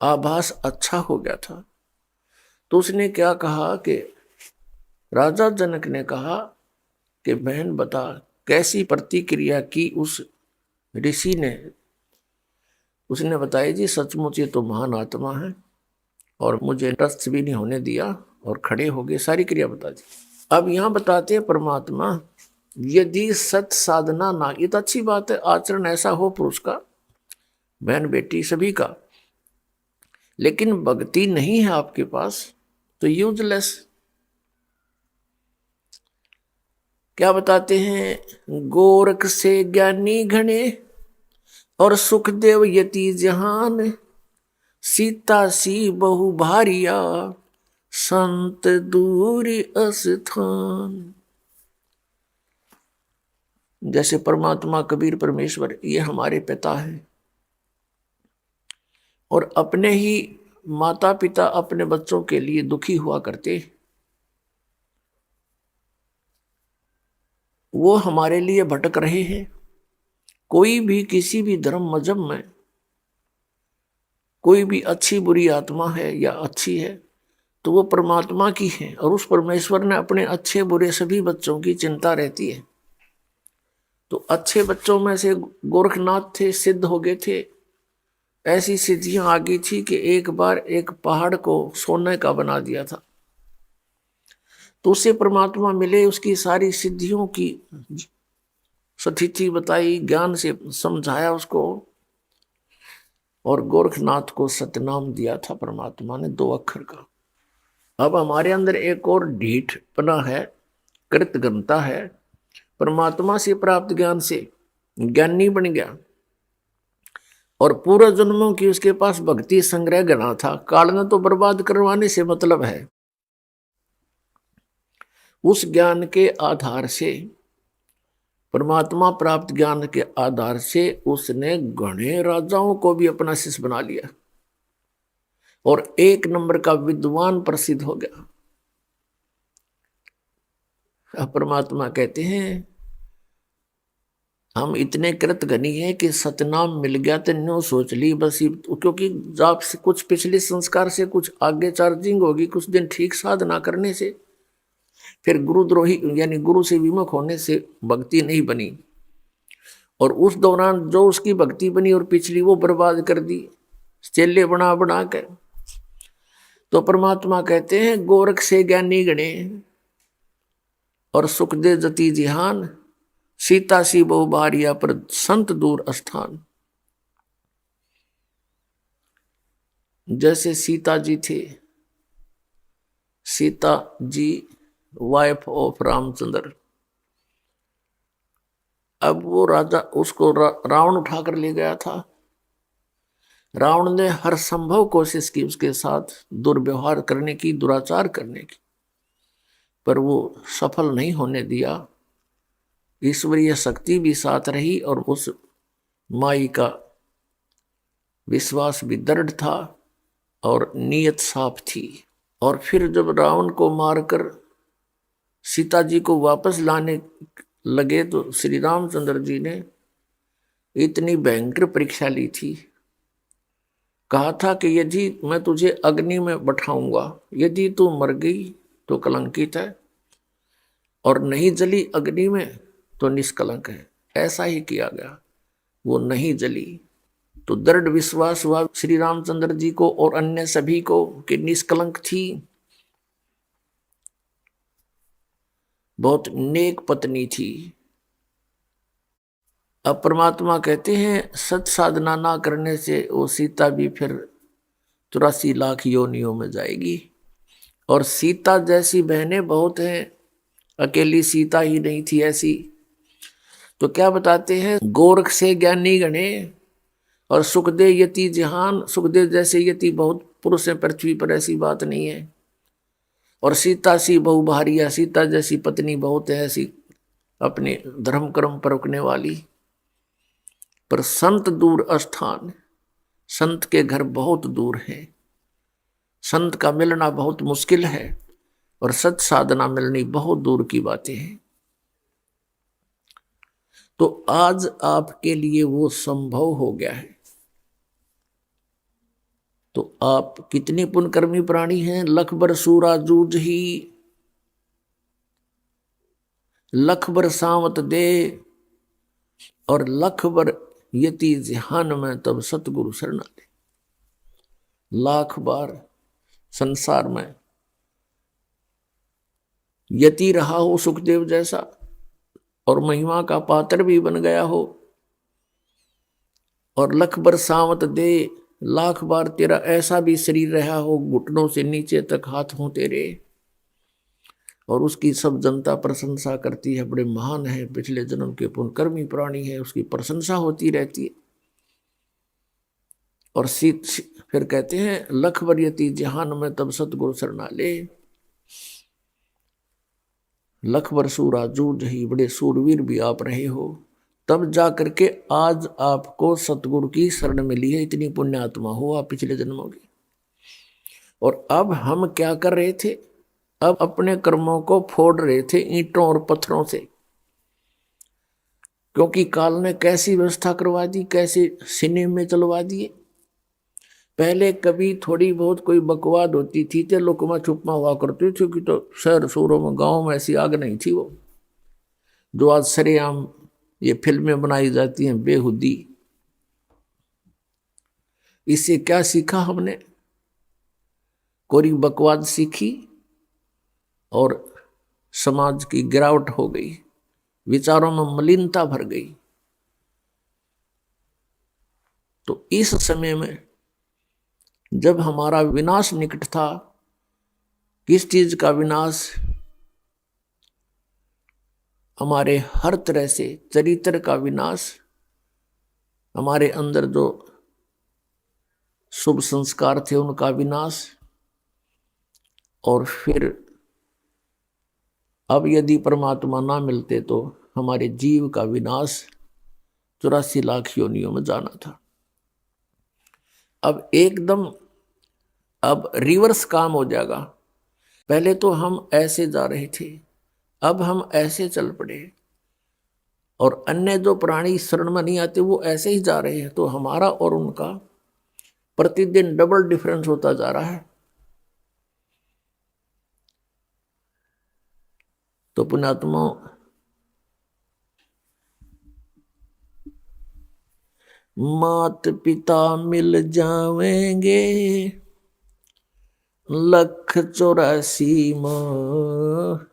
आभास अच्छा हो गया था। तो उसने क्या कहा कि राजा जनक ने कहा कि बहन बता कैसी प्रतिक्रिया की उस ऋषि ने, उसने बताया जी सचमुच ये तो महान आत्मा है और मुझे रस्त भी नहीं होने दिया और खड़े हो गए, सारी क्रिया बता दी। अब यहां बताते हैं परमात्मा यदि सत साधना ना, ये तो अच्छी बात है, आचरण ऐसा हो पुरुष का, बहन बेटी सभी का, लेकिन भक्ति नहीं है आपके पास तो यूजलेस। क्या बताते हैं, गोरख से ज्ञानी घने और सुखदेव यति जहान, सीता सी बहु भारिया संत दूर अस्थान। जैसे परमात्मा कबीर परमेश्वर ये हमारे पिता हैं और अपने ही माता पिता अपने बच्चों के लिए दुखी हुआ करते, वो हमारे लिए भटक रहे हैं। कोई भी किसी भी धर्म मजहब में कोई भी अच्छी बुरी आत्मा है या अच्छी है तो वो परमात्मा की है और उस परमेश्वर ने अपने अच्छे बुरे सभी बच्चों की चिंता रहती है। तो अच्छे बच्चों में से गोरखनाथ थे, सिद्ध हो गए थे, ऐसी सिद्धियां आ गई थी कि एक बार एक पहाड़ को सोने का बना दिया था। तो उसे परमात्मा मिले, उसकी सारी सिद्धियों की स्थिति बताई, ज्ञान से समझाया उसको और गोरखनाथ को सतनाम दिया था परमात्मा ने 2 अक्षर का। अब हमारे अंदर एक और ढीठपना है, कृतघ्नता है, परमात्मा से प्राप्त ज्ञान से ज्ञानी बन गया और पूर्व जन्मों की उसके पास भक्ति संग्रह गणा था। काल ने तो बर्बाद करवाने से मतलब है। उस ज्ञान के आधार से, परमात्मा प्राप्त ज्ञान के आधार से उसने घने राजाओं को भी अपना शिष्य बना लिया और 1 नंबर का विद्वान प्रसिद्ध हो गया। अब परमात्मा कहते हैं हम इतने कृतघ्नी हैं कि सतनाम मिल गया तो न्यों सोच ली बस, क्योंकि आप से कुछ पिछले संस्कार से कुछ आगे चार्जिंग होगी, कुछ दिन ठीक साधना करने से, फिर गुरुद्रोही यानी गुरु से विमुख होने से भक्ति नहीं बनी और उस दौरान जो उसकी भक्ति बनी और पिछली वो बर्बाद कर दी चेले बना बना कर। तो परमात्मा कहते हैं गोरख से ज्ञानी गणे और सुख दे जति जिहान, सीता सी बहु बारिया पर संत दूर स्थान। जैसे सीता जी थे, सीता जी वाइफ ऑफ रामचंद्र, अब वो राजा उसको रावण उठाकर ले गया था। रावण ने हर संभव कोशिश की उसके साथ दुर्व्यवहार करने की, दुराचार करने की, पर वो सफल नहीं होने दिया। ईश्वरीय शक्ति भी साथ रही और उस माई का विश्वास भी दृढ़ था और नीयत साफ थी। और फिर जब रावण को मारकर सीता जी को वापस लाने लगे तो श्री रामचंद्र जी ने इतनी भयंकर परीक्षा ली थी। कहा था कि यदि मैं तुझे अग्नि में बैठाऊंगा, यदि तू मर गई तो कलंकित है और नहीं जली अग्नि में तो निष्कलंक है। ऐसा ही किया गया, वो नहीं जली तो दृढ़ विश्वास हुआ श्री रामचंद्र जी को और अन्य सभी को कि निष्कलंक थी, बहुत नेक पत्नी थी। अब परमात्मा कहते हैं सत साधना ना करने से वो सीता भी फिर 84 लाख योनियों में जाएगी। और सीता जैसी बहनें बहुत हैं, अकेली सीता ही नहीं थी ऐसी। तो क्या बताते हैं, गोरख से ज्ञानी गणे और सुखदेव यति जहान, सुखदेव जैसे यति बहुत पुरुष हैं पृथ्वी पर, ऐसी बात नहीं है। और सीता सी बहु भारिया, सीता जैसी पत्नी बहुत है ऐसी अपने धर्म कर्म पर रुकने वाली। पर संत दूर स्थान, संत के घर बहुत दूर है, संत का मिलना बहुत मुश्किल है और सत साधना मिलनी बहुत दूर की बातें हैं। तो आज आपके लिए वो संभव हो गया है। तो आप कितने पुण्यकर्मी प्राणी हैं। लख बर सूरा जूझ ही, लख बर सावत दे और लख बर यति जहान में तब सतगुरु शरणा ले। लाख बार संसार में यति रहा हो सुखदेव जैसा और महिमा का पात्र भी बन गया हो, और लख बर सावत दे, लाख बार तेरा ऐसा भी शरीर रहा हो घुटनों से नीचे तक हाथ हो तेरे, और उसकी सब जनता प्रशंसा करती है, बड़े महान है, पिछले जन्म के पुण्यकर्मी प्राणी है, उसकी प्रशंसा होती रहती है। और फिर कहते हैं लख बर यति जहान में तब सतगुरु शरणा ले। लख बर सूरा जूझ ही, बड़े सूरवीर भी आप रहे हो, तब जा करके आज आपको सतगुरु की शरण मिली है। इतनी पुण्यात्मा हो आप पिछले जन्मों की। और अब हम क्या कर रहे थे? अब अपने कर्मों को फोड़ रहे थे ईंटों और पत्थरों से, क्योंकि काल ने कैसी व्यवस्था करवा दी, कैसे सीने में चलवा दिए। पहले कभी थोड़ी बहुत कोई बकवाद होती थी तो लुकमा छुपमा हुआ करती थी, कि तो शहर शोरों में गाँव में ऐसी आग नहीं थी वो जो आज सरेआम ये फिल्में बनाई जाती हैं बेहुदी। इससे क्या सीखा हमने? कोरी बकवाद सीखी और समाज की गिरावट हो गई, विचारों में मलिनता भर गई। तो इस समय में जब हमारा विनाश निकट था, किस चीज का विनाश? हमारे हर तरह से चरित्र का विनाश, हमारे अंदर जो शुभ संस्कार थे उनका विनाश, और फिर अब यदि परमात्मा ना मिलते तो हमारे जीव का विनाश, 84 लाख योनियों में जाना था। अब एकदम अब रिवर्स काम हो जाएगा। पहले तो हम ऐसे जा रहे थे, अब हम ऐसे चल पड़े, और अन्य जो प्राणी शरण में नहीं आते वो ऐसे ही जा रहे हैं। तो हमारा और उनका प्रतिदिन डबल डिफरेंस होता जा रहा है। तो पुण्यात्मा, मात पिता मिल जावेंगे 184 माँ,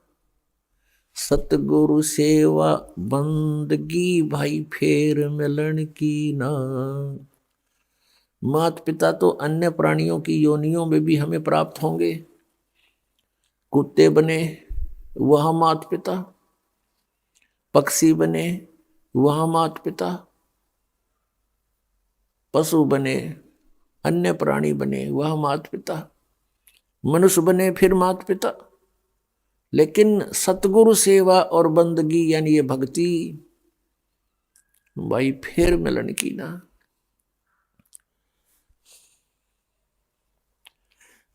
सतगुरु सेवा बंदगी भाई फेर मिलन की ना। मात पिता तो अन्य प्राणियों की योनियों में भी हमें प्राप्त होंगे। कुत्ते बने वह मात पिता, पक्षी बने वह मात पिता, पशु बने, अन्य प्राणी बने वह मात पिता, मनुष्य बने फिर मात पिता। लेकिन सतगुरु सेवा और बंदगी यानी ये भक्ति भाई फिर मिलन की ना।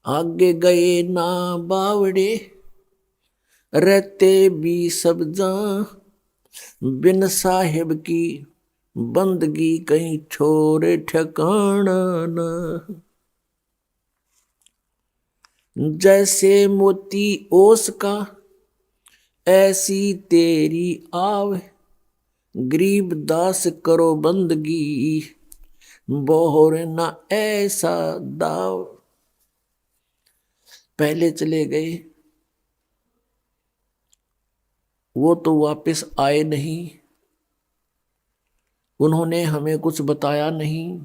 आगे गए ना बावड़े, रहते भी सब जा, बिन साहिब की बंदगी कहीं छोरे ठिकाना न। जैसे मोती ओस का ऐसी तेरी आव, गरीब दास करो बंदगी बोहर ना ऐसा दाव। पहले चले गए वो तो वापस आए नहीं, उन्होंने हमें कुछ बताया नहीं,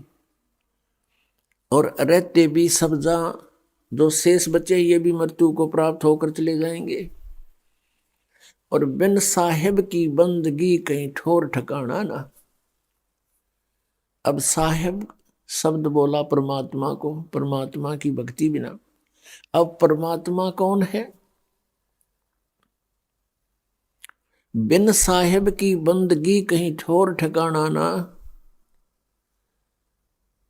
और रहते भी सब जा, जो शेष बचे ये भी मृत्यु को प्राप्त होकर चले जाएंगे। और बिन साहिब की बंदगी कहीं ठोर ठिकाना ना। अब साहिब शब्द बोला परमात्मा को, परमात्मा की भक्ति बिना। अब परमात्मा कौन है? बिन साहिब की बंदगी कहीं ठोर ठिकाना ना।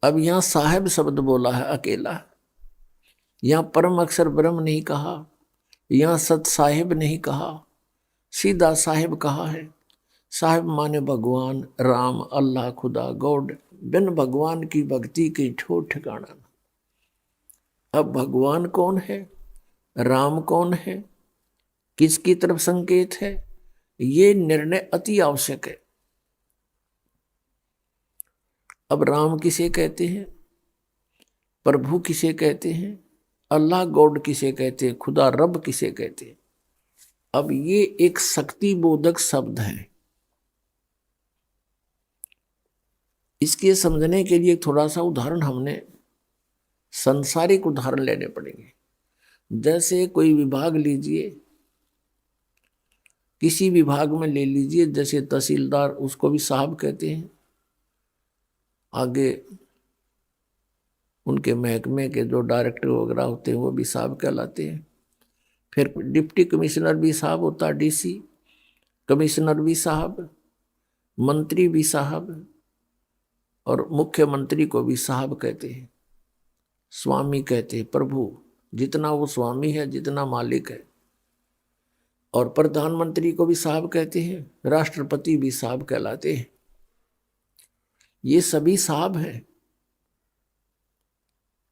अब यहां साहिब शब्द बोला है अकेला, यहां परम अक्षर ब्रह्म नहीं कहा, यहां सत साहिब नहीं कहा, सीधा साहिब कहा है। साहिब माने भगवान, राम, अल्लाह, खुदा, गॉड। बिन भगवान की भक्ति की ठोर ठिकाना। अब भगवान कौन है, राम कौन है, किसकी तरफ संकेत है, ये निर्णय अति आवश्यक है। अब राम किसे कहते हैं, प्रभु किसे कहते हैं, अल्लाह गॉड किसे कहते हैं, खुदा रब किसे कहते हैं। अब ये एक शक्ति बोधक शब्द है। इसके समझने के लिए थोड़ा सा उदाहरण हमने संसारिक उदाहरण लेने पड़ेंगे। जैसे कोई विभाग लीजिए, किसी विभाग में ले लीजिए, जैसे तहसीलदार, उसको भी साहब कहते हैं। आगे उनके महकमे के जो डायरेक्टर वगैरह होते हैं वो भी साहब कहलाते हैं। फिर डिप्टी कमिश्नर भी साहब होता है, डीसी, कमिश्नर भी साहब, मंत्री भी साहब, और मुख्यमंत्री को भी साहब कहते हैं, स्वामी कहते हैं। प्रभु जितना वो स्वामी है, जितना मालिक है। और प्रधानमंत्री को भी साहब कहते हैं, राष्ट्रपति भी साहब कहलाते हैं। ये सभी साहब हैं,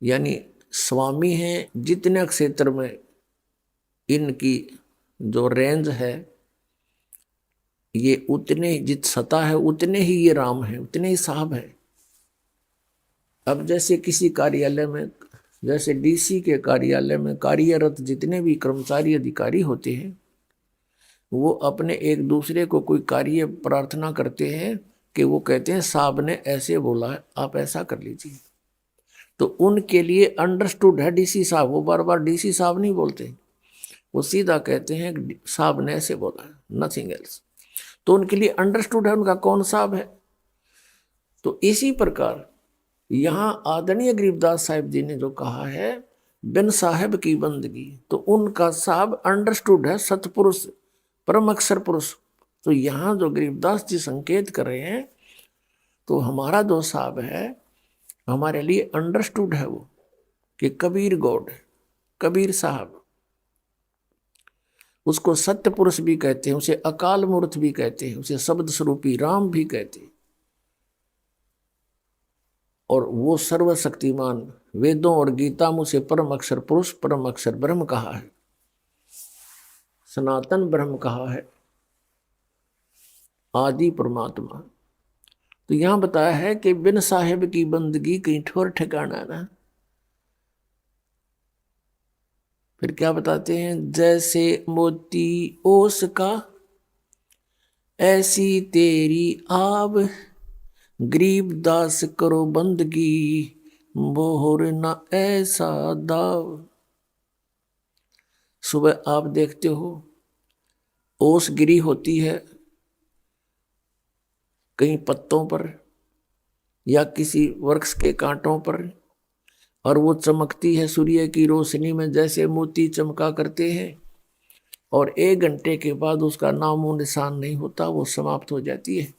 यानी स्वामी हैं। जितने क्षेत्र में इनकी जो रेंज है, ये उतने, जित सत्ता है उतने ही ये राम है, उतने ही साहब है। अब जैसे किसी कार्यालय में, जैसे डीसी के कार्यालय में कार्यरत जितने भी कर्मचारी अधिकारी होते हैं, वो अपने एक दूसरे को कोई कार्य प्रार्थना करते हैं कि वो कहते हैं साहब ने ऐसे बोला है, आप ऐसा कर लीजिए। तो उनके लिए अंडरस्टूड है डीसी साहब, वो बार बार डीसी साहब नहीं बोलते, वो सीधा कहते हैं साहब ने ऐसे बोला है, नथिंग एल्स। तो उनके लिए अंडरस्टूड है उनका कौन साहब है। तो इसी प्रकार यहाँ आदरणीय गरीबदास साहिब जी ने जो कहा है बिन साहेब की बंदगी, तो उनका साहब अंडरस्टूड है सतपुरुष, परम अक्षर पुरुष। तो यहाँ जो गरीबदास जी संकेत कर रहे हैं, तो हमारा जो साहब है हमारे लिए अंडरस्टूड है वो, कि कबीर गॉड, कबीर साहब। उसको सत्य पुरुष भी कहते हैं, उसे अकाल मूर्त भी कहते हैं, उसे शब्द स्वरूपी राम भी कहते हैं। और वो सर्वशक्तिमान, वेदों और गीता में उसे परम अक्षर पुरुष, परम अक्षर ब्रह्म कहा है, सनातन ब्रह्म कहा है, आदि परमात्मा। तो यहां बताया है कि बिन साहेब की बंदगी कहीं ठोर ठिकाना ना। फिर क्या बताते हैं, जैसे मोती ओस का ऐसी तेरी आब, गरीब दास करो बंदगी बोहर न ऐसा दाव। सुबह आप देखते हो ओस गिरी होती है कहीं पत्तों पर या किसी वृक्ष के कांटों पर, और वो चमकती है सूर्य की रोशनी में जैसे मोती चमका करते हैं, और 1 घंटे के बाद उसका नामो निशान नहीं होता, वो समाप्त हो जाती है।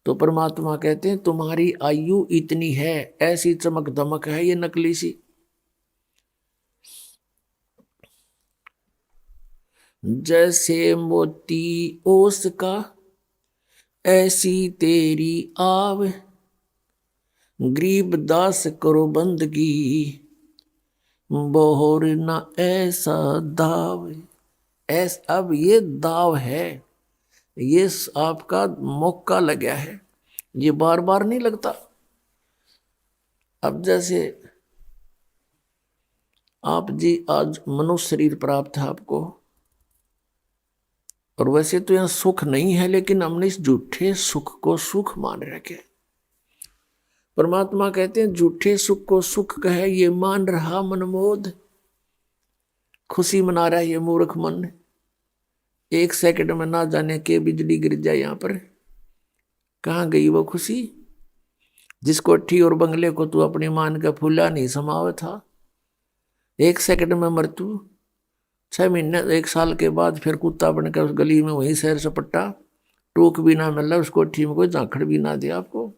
तो परमात्मा कहते हैं तुम्हारी आयु इतनी है, ऐसी चमक दमक है ये नकली सी। जैसे मोती ओस का ऐसी तेरी आव, गरीब दास करो बंदगी बोहर न ऐसा दाव। अब ये दाव है, ये आपका मौका लगा है, ये बार बार नहीं लगता। अब जैसे आप जी आज मनुष्य शरीर प्राप्त है आपको, और वैसे तो यहाँ सुख नहीं है, लेकिन हमने इस झूठे सुख को सुख मान रखे। परमात्मा कहते हैं झूठे सुख को सुख कहे ये मान रहा मनमोद, खुशी मना रहा है ये मूर्ख मन। 1 सेकंड में ना जाने के बिजली गिर जाए यहाँ पर, कहाँ गई वो खुशी। जिस कोठी और बंगले को तू अपनी मान का फूला नहीं समावे था, 1 सेकंड में मृत्यु। 6 महीने 1 साल के बाद फिर कुत्ता बनकर उस गली में वहीं सैर सपट्टा, टूक भी ना मिला, उस कोठी में कोई झांखड़ भी ना दिया आपको।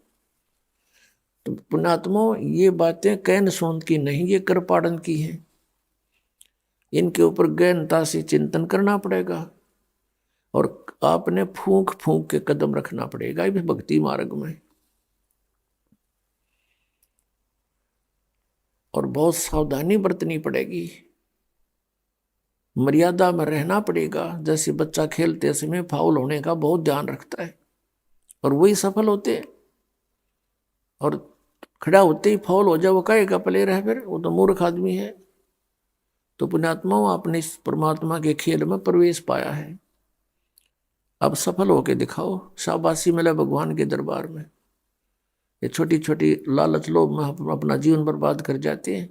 तो पुण्यात्मा ये बातें कैन सोंद की नहीं, ये कृपाड़न की हैं। इनके ऊपर गहनता से चिंतन करना पड़ेगा, और आपने फूंक फूंक के कदम रखना पड़ेगा इस भक्ति मार्ग में, और बहुत सावधानी बरतनी पड़ेगी, मर्यादा में रहना पड़ेगा। जैसे बच्चा खेलते समय फाउल होने का बहुत ध्यान रखता है, और वही सफल होते हैं। और खड़ा होते ही फौल हो जाए, वो कहेगा प्लेयर है, फिर वो तो मूर्ख आदमी है। तो पुण्यात्माओं, आपने इस परमात्मा के खेल में प्रवेश पाया है, अब सफल होके दिखाओ, शाबाशी मिले भगवान के दरबार में। ये छोटी छोटी लालच लोभ में हम अपना जीवन बर्बाद कर जाते हैं।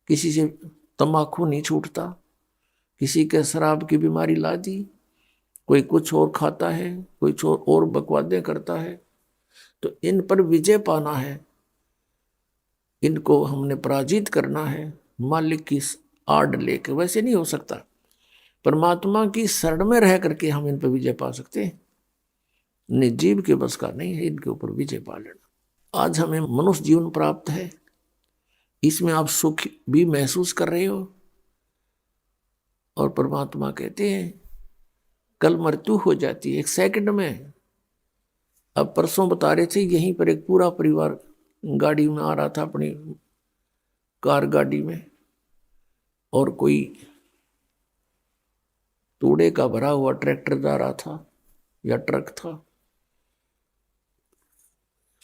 किसी से तंबाकू नहीं छूटता, किसी के शराब की बीमारी ला दी, कोई कुछ और खाता है, कोई और बकवादें करता है। तो इन पर विजय पाना है, इनको हमने पराजित करना है मालिक की आड़ लेके। वैसे नहीं हो सकता, परमात्मा की शरण में रह करके हम इन पर विजय पा सकते हैं। निर्जीव के बस का नहीं है इनके ऊपर विजय पा लेना। आज हमें मनुष्य जीवन प्राप्त है, इसमें आप सुख भी महसूस कर रहे हो, और परमात्मा कहते हैं कल मृत्यु हो जाती है 1 सेकंड में। अब परसों बता रहे थे, यहीं पर एक पूरा परिवार गाड़ी में आ रहा था, अपनी कार गाड़ी में, और कोई तूड़े का भरा हुआ ट्रैक्टर जा रहा था या ट्रक था,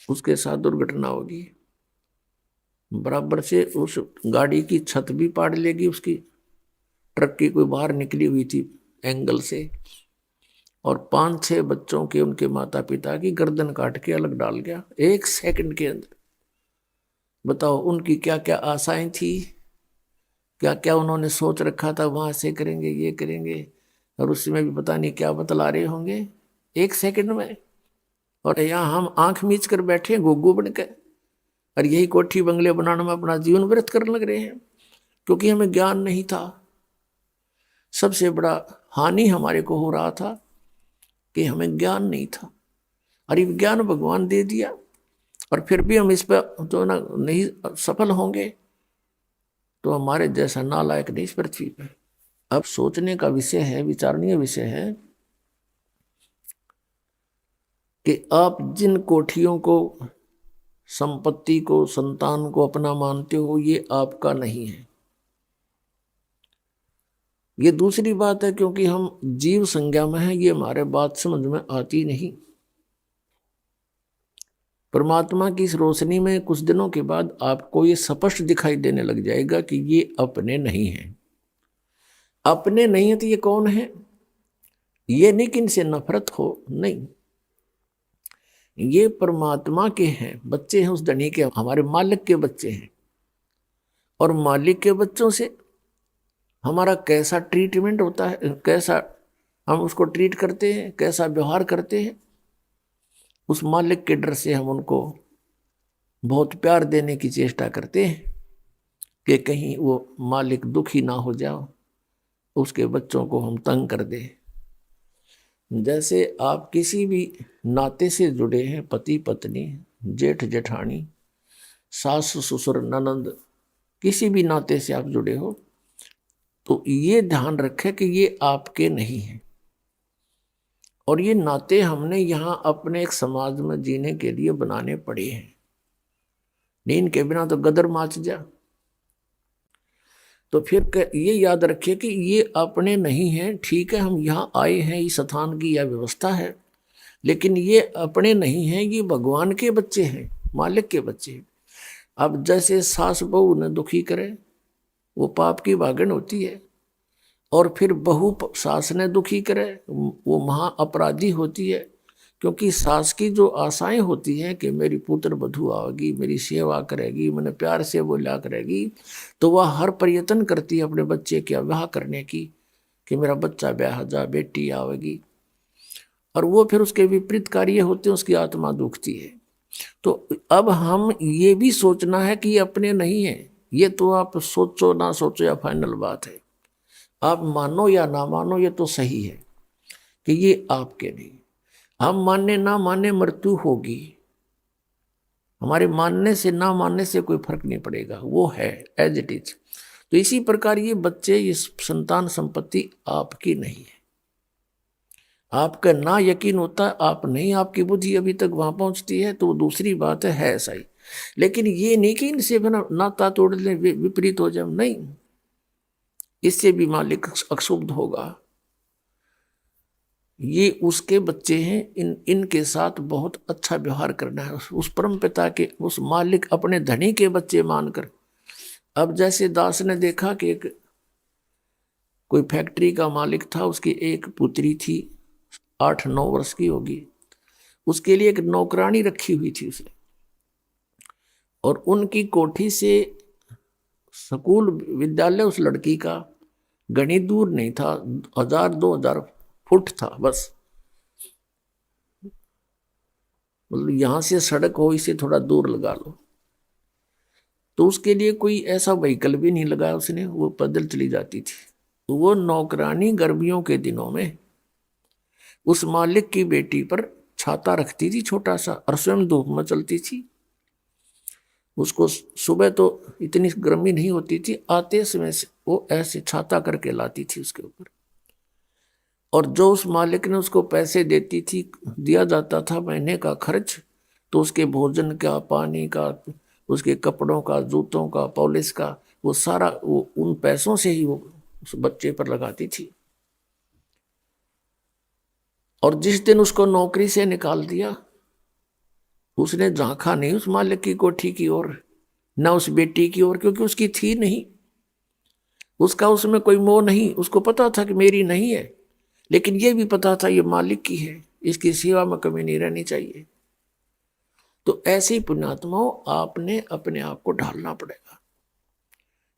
उसके साथ दुर्घटना होगी। बराबर से उस गाड़ी की छत भी पाड़ लेगी, उसकी ट्रक की कोई बाहर निकली हुई थी एंगल से, और 5-6 बच्चों के, उनके माता पिता की गर्दन काट के अलग डाल गया 1 सेकंड के अंदर। बताओ उनकी क्या क्या आशाएं थी, क्या क्या उन्होंने सोच रखा था, वहां से करेंगे, ये करेंगे, और उसमें भी पता नहीं क्या बतला रहे होंगे 1 सेकंड में। और यहाँ हम आंख मीच कर बैठे गुग्गू बन के, और यही कोठी बंगले बनाने में अपना जीवन व्यर्थ करने लग रहे हैं, क्योंकि हमें ज्ञान नहीं था। सबसे बड़ा हानि हमारे को हो रहा था कि हमें ज्ञान नहीं था। अरे ज्ञान भगवान दे दिया, और फिर भी हम इस पर तो ना नहीं सफल होंगे, तो हमारे जैसा नालायक नहीं इस पृथ्वी पर। अब सोचने का विषय है, विचारणीय विषय है कि आप जिन कोठियों को, संपत्ति को, संतान को अपना मानते हो, ये आपका नहीं है। ये दूसरी बात है, क्योंकि हम जीव संज्ञा में हैं, ये हमारे बात समझ में आती नहीं। परमात्मा की इस रोशनी में कुछ दिनों के बाद आपको ये स्पष्ट दिखाई देने लग जाएगा कि ये अपने नहीं है। अपने नहीं है तो ये कौन है? ये नहीं कि इनसे नफरत हो, नहीं, ये परमात्मा के हैं, बच्चे हैं उस धनी के, हमारे मालिक के बच्चे हैं। और मालिक के बच्चों से हमारा कैसा ट्रीटमेंट होता है, कैसा हम उसको ट्रीट करते हैं, कैसा व्यवहार करते हैं, उस मालिक के डर से हम उनको बहुत प्यार देने की चेष्टा करते हैं कि कहीं वो मालिक दुखी ना हो जाओ, उसके बच्चों को हम तंग कर दे। जैसे आप किसी भी नाते से जुड़े हैं, पति पत्नी, जेठ जेठानी, सास ससुर, ननंद, किसी भी नाते से आप जुड़े हो, तो ये ध्यान रखें कि ये आपके नहीं है। और ये नाते हमने यहाँ अपने एक समाज में जीने के लिए बनाने पड़े हैं, नहीं इनके बिना तो गदर माच जा। तो फिर ये याद रखिए कि ये अपने नहीं हैं। ठीक है, हम यहाँ आए हैं, इस स्थान की यह व्यवस्था है, लेकिन ये अपने नहीं हैं, ये भगवान के बच्चे हैं, मालिक के बच्चे हैं। अब जैसे सास बहू ने दुखी करे, वो पाप की भागन होती है, और फिर बहू सास ने दुखी करे, वो महा अपराधी होती है। क्योंकि सास की जो आशाएं होती हैं कि मेरी पुत्र वधू आएगी, मेरी सेवा करेगी, मैंने प्यार से बोला करेगी, तो वह हर प्रयत्न करती है अपने बच्चे के विवाह करने की, कि मेरा बच्चा ब्याह जा, बेटी आवेगी, और वो फिर उसके विपरीत कार्य होते हैं, उसकी आत्मा दुखती है। तो अब हम ये भी सोचना है कि ये अपने नहीं है, ये तो आप सोचो ना सोचो या फाइनल बात है, आप मानो या ना मानो, ये तो सही है कि ये आपके नहीं। हम मानने ना माने मृत्यु होगी, हमारे मानने से ना मानने से कोई फर्क नहीं पड़ेगा, वो है एज इट इज। तो इसी प्रकार ये बच्चे, ये संतान संपत्ति आपकी नहीं है। आपका ना यकीन होता है, आप नहीं, आपकी बुद्धि अभी तक वहां पहुंचती है, तो वो दूसरी बात है ऐसा ही। लेकिन ये नहीं कि इनसे बिना नाता तोड़ ले, विपरीत हो जाए, नहीं, इससे भी मालिक अक्षुब्ध होगा। ये उसके बच्चे हैं, इनके साथ बहुत अच्छा व्यवहार करना है। उस परम पिता के, उस मालिक अपने धनी के बच्चे मानकर। अब जैसे दास ने देखा कि एक कोई फैक्ट्री का मालिक था, उसकी एक पुत्री थी, 8-9 वर्ष की होगी, उसके लिए एक नौकरानी रखी हुई थी उसने, और उनकी कोठी से स्कूल विद्यालय उस लड़की का घनी दूर नहीं था, 1000-2000 फुट था बस। मतलब यहां से सड़क हो, इसे थोड़ा दूर लगा लो। तो उसके लिए कोई ऐसा व्हीकल भी नहीं लगाया उसने, वो पैदल चली जाती थी। तो वो नौकरानी गर्मियों के दिनों में उस मालिक की बेटी पर छाता रखती थी छोटा सा, और स्वयं धूप में चलती थी। उसको सुबह तो इतनी गर्मी नहीं होती थी, आते समय से वो ऐसे छाता करके लाती थी उसके ऊपर। और जो उस मालिक ने उसको पैसे देती थी, दिया जाता था महीने का खर्च, तो उसके भोजन का, पानी का, उसके कपड़ों का, जूतों का, पॉलिश का, वो सारा वो उन पैसों से ही वो उस बच्चे पर लगाती थी। और जिस दिन उसको नौकरी से निकाल दिया, उसने झांका नहीं उस मालिक की कोठी की ओर, न उस बेटी की ओर, क्योंकि उसकी थी नहीं, उसका उसमें कोई मोह नहीं। उसको पता था कि मेरी नहीं है, लेकिन ये भी पता था ये मालिक की है, इसकी सेवा में कमी नहीं रहनी चाहिए। तो ऐसी पुण्यात्माओं, आपने अपने आप को ढालना पड़ेगा।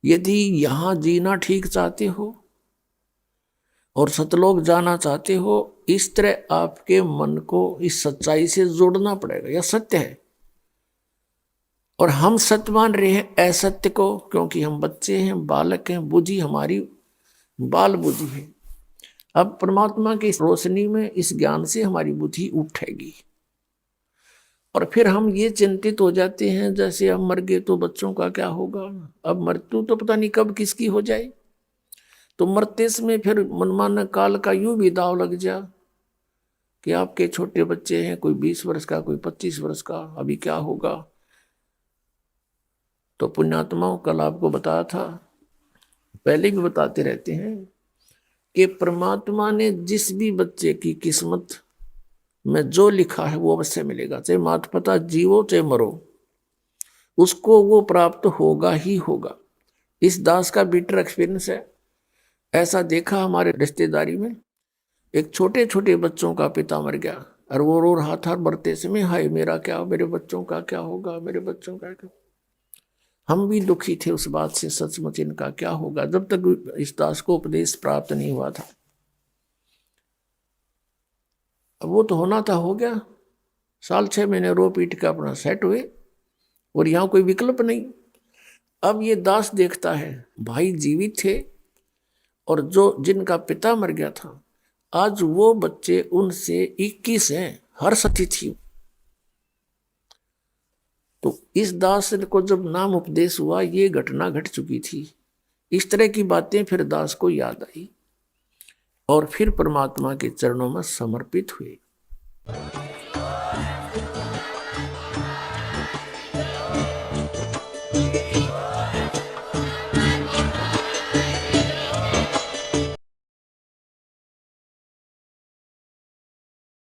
यदि यहां जीना ठीक चाहते हो और सतलोक जाना चाहते हो, इस तरह आपके मन को इस सच्चाई से जोड़ना पड़ेगा। यह सत्य है, और हम सत्य मान रहे हैं असत्य को, क्योंकि हम बच्चे हैं, बालक हैं, बुद्धि हमारी बाल बुद्धि है। अब परमात्मा की रोशनी में इस ज्ञान से हमारी बुद्धि उठेगी, और फिर हम ये चिंतित हो जाते हैं जैसे हम मर गए तो बच्चों का क्या होगा, अब मृत्यु तो पता नहीं कब किसकी हो जाए। तो मरते समय फिर मनमाना काल का यूं भी दाव लग जा कि आपके छोटे बच्चे हैं, कोई 20 वर्ष का, कोई 25 वर्ष का, अभी क्या होगा। तो पुण्यात्माओं, कल आपको बताया था, पहले भी बताते रहते हैं कि परमात्मा ने जिस भी बच्चे की किस्मत में जो लिखा है वो अवश्य मिलेगा, चाहे माता पिता जीवो चाहे मरो, उसको वो प्राप्त होगा ही होगा। इस दास का बिटर एक्सपीरियंस है। ऐसा देखा हमारे रिश्तेदारी में, एक छोटे छोटे बच्चों का पिता मर गया, और वो रो रहा था मरते समय, हाय मेरा क्या, मेरे बच्चों का क्या होगा, मेरे बच्चों का क्या। हम भी दुखी थे उस बात से, सचमुच इनका क्या होगा, जब तक इस दास को उपदेश प्राप्त नहीं हुआ था। अब वो तो होना था, हो गया, साल 6 महीने रो पीट के अपना सेट हुए, और यहाँ कोई विकल्प नहीं। अब ये दास देखता है भाई जीवित थे, और जो जिनका पिता मर गया था, आज वो बच्चे उनसे 21 हैं, हर्ष अतिथि। तो इस दास को जब नाम उपदेश हुआ, ये घटना घट चुकी थी। इस तरह की बातें फिर दास को याद आई, और फिर परमात्मा के चरणों में समर्पित हुए।